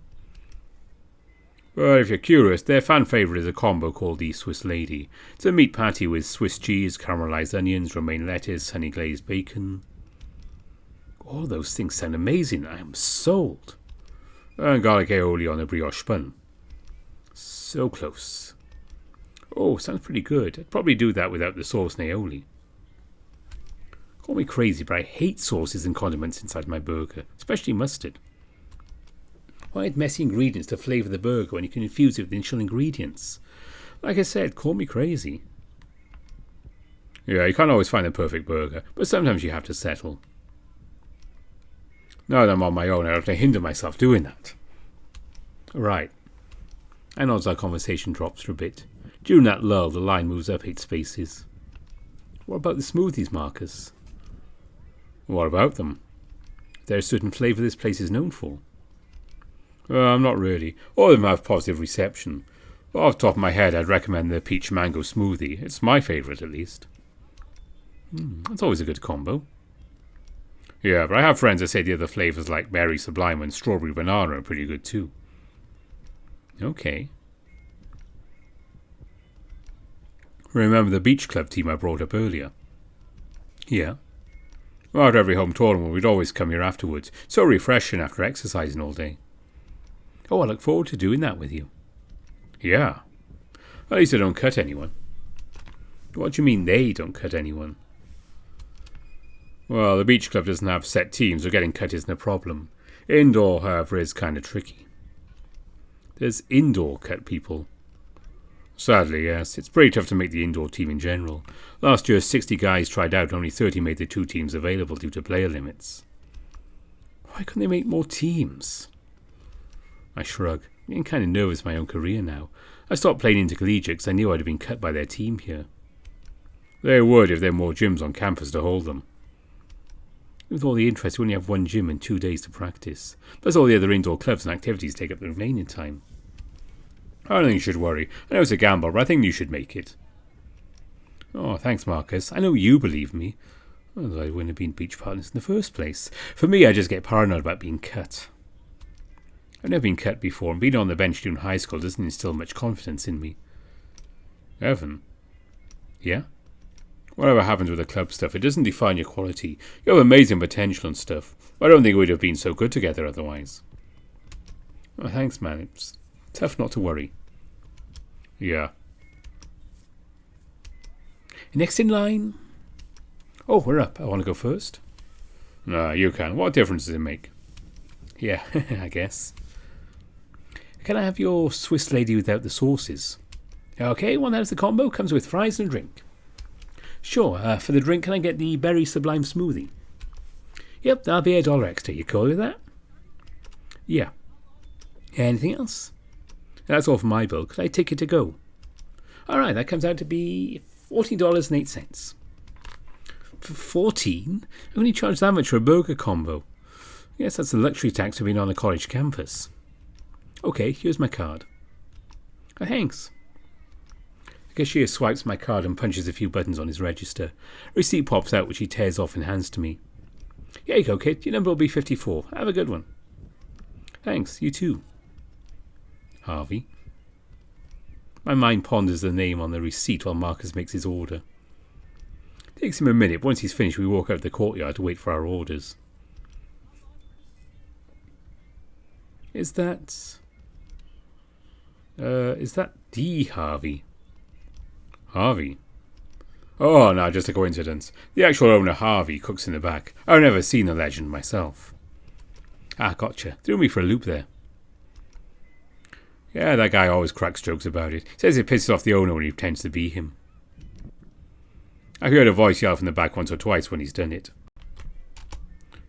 Well, if you're curious, their fan favourite is a combo called the Swiss Lady. It's a meat patty with Swiss cheese, caramelised onions, romaine lettuce, honey glazed bacon. All those things sound amazing. I am sold. And garlic aioli on a brioche bun. So close. Oh, sounds pretty good. I'd probably do that without the sauce and aioli. Call me crazy, but I hate sauces and condiments inside my burger, especially mustard. Why add messy ingredients to flavour the burger when you can infuse it with initial ingredients? Like I said, call me crazy. Yeah, you can't always find the perfect burger, but sometimes you have to settle. Now that I'm on my own, I have to hinder myself doing that. Right. And as our conversation drops for a bit. During that lull, the line moves up 8 spaces. What about the smoothies, Marcus? What about them? Is there a certain flavour this place is known for? Not really. All of them have positive reception. Off the top of my head, I'd recommend the peach mango smoothie. It's my favourite, at least. That's always a good combo. Yeah, but I have friends that say the other flavours like berry sublime and strawberry banana are pretty good too. Okay. Remember the beach club team I brought up earlier? Yeah. Well, at every home tournament, we'd always come here afterwards. So refreshing after exercising all day. Oh, I look forward to doing that with you. Yeah. At least I don't cut anyone. What do you mean they don't cut anyone? Well, the beach club doesn't have set teams, so getting cut isn't a problem. Indoor, however, is kind of tricky. There's indoor cut people. Sadly, yes. It's pretty tough to make the indoor team in general. Last year, 60 guys tried out, and only 30 made the 2 teams available due to player limits. Why couldn't they make more teams? I shrug. I'm getting kind of nervous my own career now. I stopped playing intercollegiate because I knew I'd have been cut by their team here. They would if there were more gyms on campus to hold them. With all the interest, we only have 1 gym and 2 days to practice. Plus all the other indoor clubs and activities take up the remaining time. I don't think you should worry. I know it's a gamble, but I think you should make it. Oh, thanks, Marcus. I know you believe me. Otherwise I wouldn't have been beach partners in the first place. For me, I just get paranoid about being cut. I've never been cut before, and being on the bench during high school doesn't instill much confidence in me. Evan? Yeah? Whatever happens with the club stuff, it doesn't define your quality. You have amazing potential and stuff. I don't think we would have been so good together otherwise. Oh, thanks, man. It's tough not to worry. Yeah. Next in line. Oh, we're up. I want to go first. No, you can. What difference does it make? Yeah, I guess. Can I have your Swiss lady without the sauces? Okay, one out of the combo. Comes with fries and a drink. Sure, for the drink, can I get the berry sublime smoothie? Yep, that'll be $1 extra. You cool with that? Yeah. Anything else? That's all for my bill. Could I take it to go? Alright, that comes out to be $14.08. For 14? I only charge that much for a burger combo. Yes, that's the luxury tax for being on a college campus. Okay, here's my card. Thanks. The cashier swipes my card and punches a few buttons on his register. A receipt pops out, which he tears off and hands to me. Here you go, kid. Your number will be 54. Have a good one. Thanks, you too. Harvey. My mind ponders the name on the receipt while Marcus makes his order. It takes him a minute. Once he's finished, we walk out the courtyard to wait for our orders. Is that the Harvey? Harvey? Oh, no, just a coincidence. The actual owner, Harvey, cooks in the back. I've never seen the legend myself. Ah, gotcha. Threw me for a loop there. Yeah, that guy always cracks jokes about it. Says it pisses off the owner when he pretends to be him. I've heard a voice yell from the back once or twice when he's done it.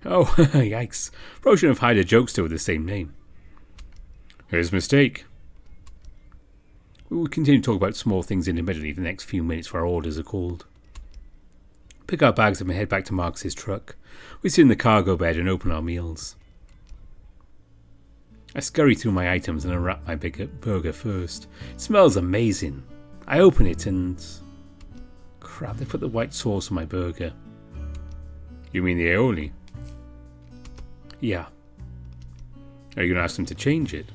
Oh, yikes. Probably shouldn't have hired a jokester with the same name. Here's a mistake. We will continue to talk about small things intermittently for the next few minutes for our orders are called. Pick our bags up and head back to Marcus's truck. We sit in the cargo bed and open our meals. I scurry through my items and unwrap my burger first. It smells amazing. I open it and... crap, they put the white sauce on my burger. You mean the aioli? Yeah. Are you going to ask them to change it?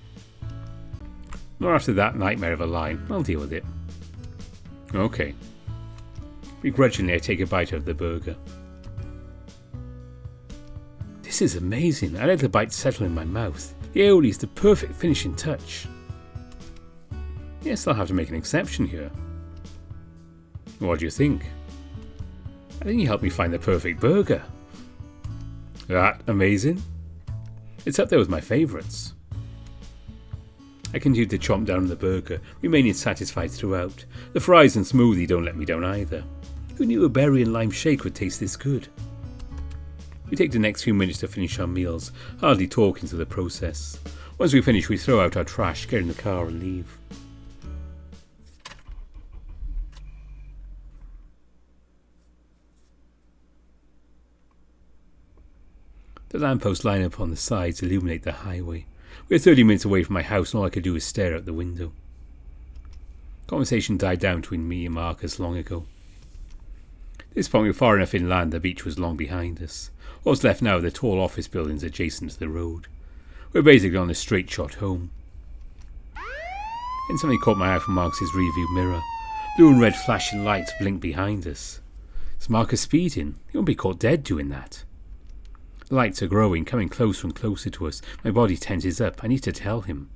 Not after that nightmare of a line. I'll deal with it. Okay. Begrudgingly, I take a bite of the burger. This is amazing. I let the bite settle in my mouth. The aioli is the perfect finishing touch. Yes, I'll have to make an exception here. What do you think? I think you helped me find the perfect burger. That amazing? It's up there with my favourites. I continue to chomp down on the burger, remaining satisfied throughout. The fries and smoothie don't let me down either. Who knew a berry and lime shake would taste this good? We take the next few minutes to finish our meals, hardly talking through the process. Once we finish, we throw out our trash, get in the car and leave. The lampposts line up on the sides illuminate the highway. We are 30 minutes away from my house and all I could do is stare out the window. Conversation died down between me and Marcus long ago. At this point we were far enough inland the beach was long behind us. All that's left now are the tall office buildings adjacent to the road. We're basically on a straight shot home. Then something caught my eye from Marcus's rearview mirror. Blue and red flashing lights blink behind us. Is Marcus speeding? He won't be caught dead doing that. The lights are growing, coming closer and closer to us. My body tenses up. I need to tell him.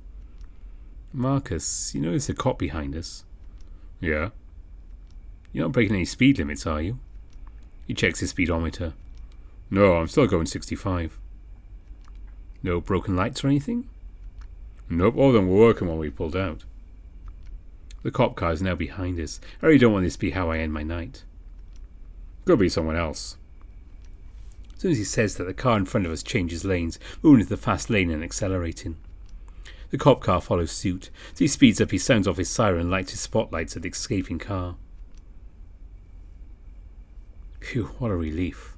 Marcus, you know there's a cop behind us? Yeah. You're not breaking any speed limits, are you? He checks his speedometer. No, I'm still going 65. No broken lights or anything? Nope, all of them were working when we pulled out. The cop car is now behind us. I really don't want this to be how I end my night. Could be someone else. As soon as he says that, the car in front of us changes lanes, moving into the fast lane and accelerating. The cop car follows suit. As he speeds up, he sounds off his siren and lights his spotlights at the escaping car. Phew, what a relief.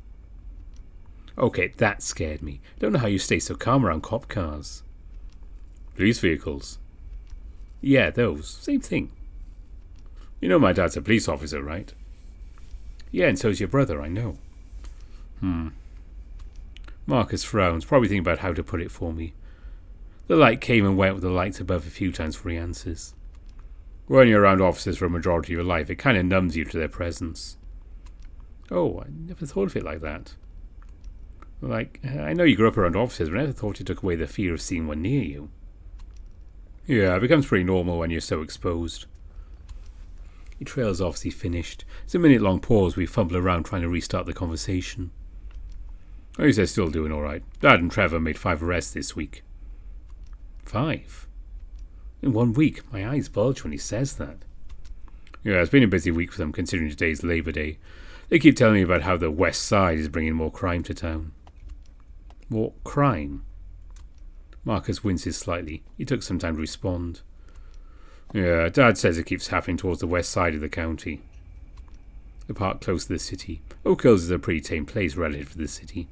Okay, that scared me. Don't know how you stay so calm around cop cars. Police vehicles? Yeah, those. Same thing. You know my dad's a police officer, right? Yeah, and so's your brother, I know. Marcus frowns, probably thinking about how to put it for me. The light came and went with the lights above a few times before he answers. When you're around officers for a majority of your life, it kind of numbs you to their presence. Oh, I never thought of it like that. Like, I know you grew up around officers, but I never thought it took away the fear of seeing one near you. Yeah, it becomes pretty normal when you're so exposed. He trails off as he finished. It's a minute-long pause. We fumble around trying to restart the conversation. At least they're still doing all right. Dad and Trevor made 5 arrests this week. 5? In 1 week? My eyes bulge when he says that. Yeah, it's been a busy week for them considering today's Labour Day. They keep telling me about how the West Side is bringing more crime to town. More crime? Marcus winces slightly. He took some time to respond. Yeah, Dad says it keeps happening towards the west side of the county. The part close to the city. Oak Hills is a pretty tame place relative to the city.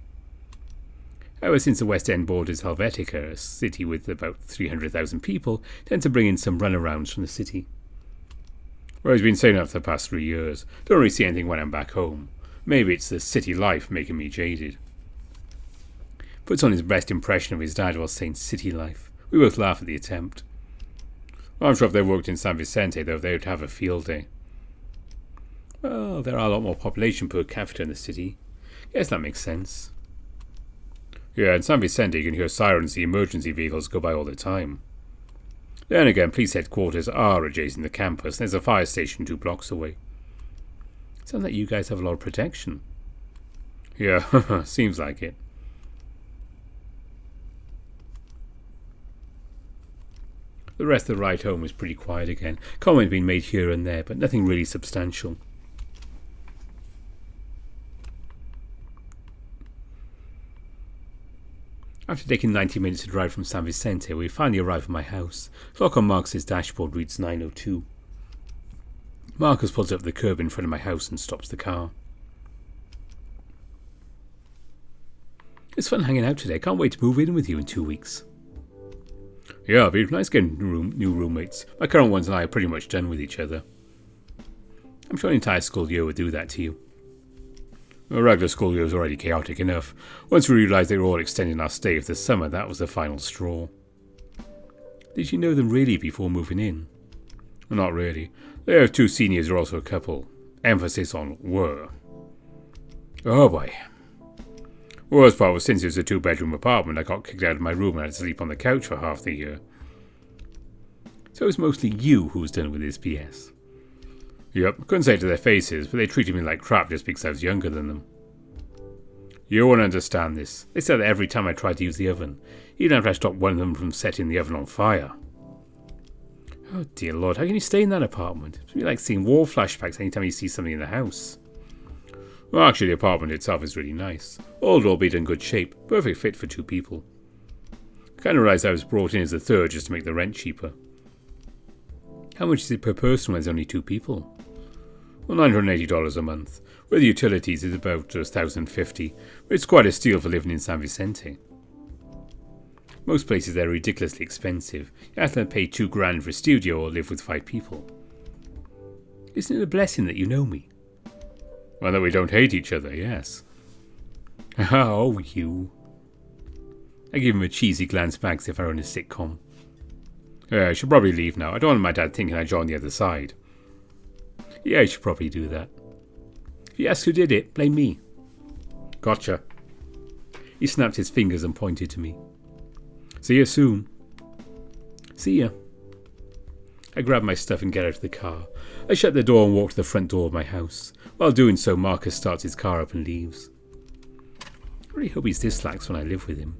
However, since the West End borders Helvetica, a city with about 300,000 people, tends to bring in some runarounds from the city. Well, he's been saying that for the past 3 years. Don't really see anything when I'm back home. Maybe it's the city life making me jaded. Puts on his best impression of his dad while saying city life. We both laugh at the attempt. I'm sure if they worked in San Vicente, though, they would have a field day. Well, there are a lot more population per capita in the city. Yes, that makes sense. Yeah, in San Vicente you can hear sirens and emergency vehicles go by all the time. Then again, police headquarters are adjacent to the campus, and there's a fire station 2 blocks away. Sounds like you guys have a lot of protection. Yeah, seems like it. The rest of the ride home was pretty quiet again. Comment being made here and there, but nothing really substantial. After taking 90 minutes to drive from San Vicente, we finally arrive at my house. Clock on Marcus's dashboard reads 9:02. Marcus pulls up the curb in front of my house and stops the car. It's fun hanging out today. Can't wait to move in with you in 2 weeks. Yeah, it'll be nice getting new roommates. My current ones and I are pretty much done with each other. I'm sure an entire school year would do that to you. A regular school year was already chaotic enough. Once we realised they were all extending our stay for the summer, that was the final straw. Did you know them really before moving in? Well, not really. Their 2 seniors are also a couple. Emphasis on were. Oh boy. Worst part was since it was a 2-bedroom apartment, I got kicked out of my room and had to sleep on the couch for half the year. So it was mostly you who was done with this BS. Yep, couldn't say it to their faces, but they treated me like crap just because I was younger than them. You won't understand this. They said that every time I tried to use the oven, even after I stopped one of them from setting the oven on fire. Oh dear Lord, how can you stay in that apartment? It's like seeing war flashbacks anytime you see something in the house. Well, actually, the apartment itself is really nice. Old, albeit in good shape. Perfect fit for 2 people. I kind of realised I was brought in as a third just to make the rent cheaper. How much is it per person when there's only 2 people? Well, $980 a month. With utilities, it's about $1,050, but it's quite a steal for living in San Vicente. Most places there are ridiculously expensive. You have to pay $2,000 for a studio or live with 5 people. Isn't it a blessing that you know me? Well, that we don't hate each other, yes. Oh, you. I give him a cheesy glance back as if I were in a sitcom. I should probably leave now. I don't want my dad thinking I joined the other side. Yeah, I should probably do that. If you ask who did it, blame me. Gotcha. He snapped his fingers and pointed to me. See you soon. See ya. I grab my stuff and get out of the car. I shut the door and walk to the front door of my house. While doing so, Marcus starts his car up and leaves. I really hope he's this lax when I live with him.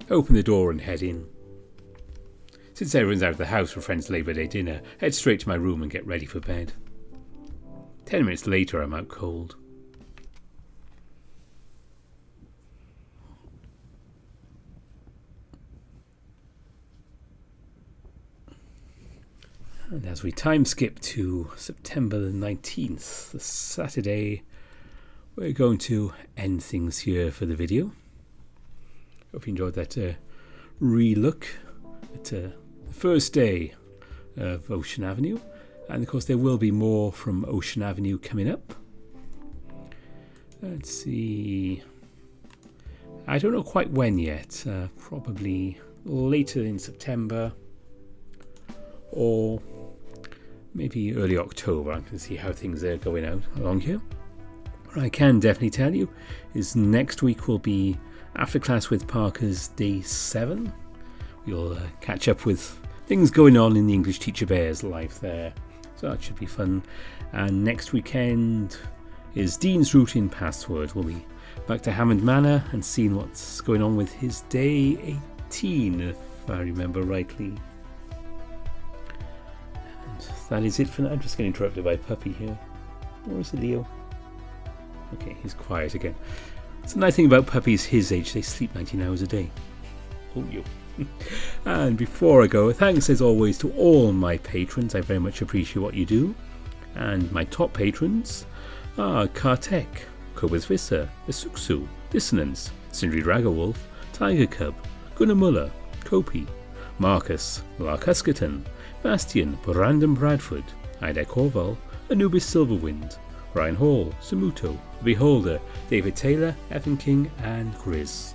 I open the door and head in. Since everyone's out of the house for friends' Labour Day dinner, I head straight to my room and get ready for bed. 10 minutes later, I'm out cold. And as we time skip to September the 19th, the Saturday, we're going to end things here for the video. Hope you enjoyed that re-look at the first day of Ocean Avenue. And of course there will be more from Ocean Avenue coming up. Let's see. I don't know quite when yet. Probably later in September. Or maybe early October. I can see how things are going out along here. What I can definitely tell you is next week will be After Class with Parker's Day 7. We'll catch up with things going on in the English Teacher Bear's life there. So that should be fun. And next weekend is Dean's Routine Password. We'll be back to Hammond Manor and seeing what's going on with his Day 18, if I remember rightly. And that is it for now. I'm just getting interrupted by Puppy here. Or is it Leo? Okay, he's quiet again. It's the nice thing about puppies his age, they sleep 19 hours a day. Oh, you. And before I go, thanks as always to all my patrons. I very much appreciate what you do. And my top patrons are Kartek, Kobus Visser, Isuksu, Dissonance, Sindri Dragowolf, Tiger Cub, Gunnar Muller, Kopi, Marcus, Lark Huskerton, Bastian, Brandon Bradford, Ida Corval, Anubis Silverwind, Ryan Hall, Samuto, Beholder, David Taylor, Evan King, and Grizz.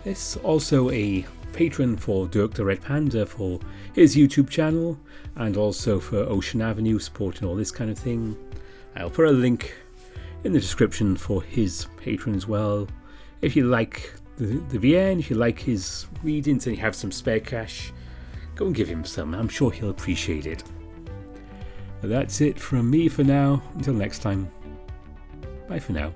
There's also a patron for Dirk the Red Panda for his YouTube channel, and also for Ocean Avenue, supporting all this kind of thing. I'll put a link in the description for his patron as well. If you like the VN, if you like his readings and you have some spare cash, go and give him some. I'm sure he'll appreciate it. But that's it from me for now. Until next time. Bye for now.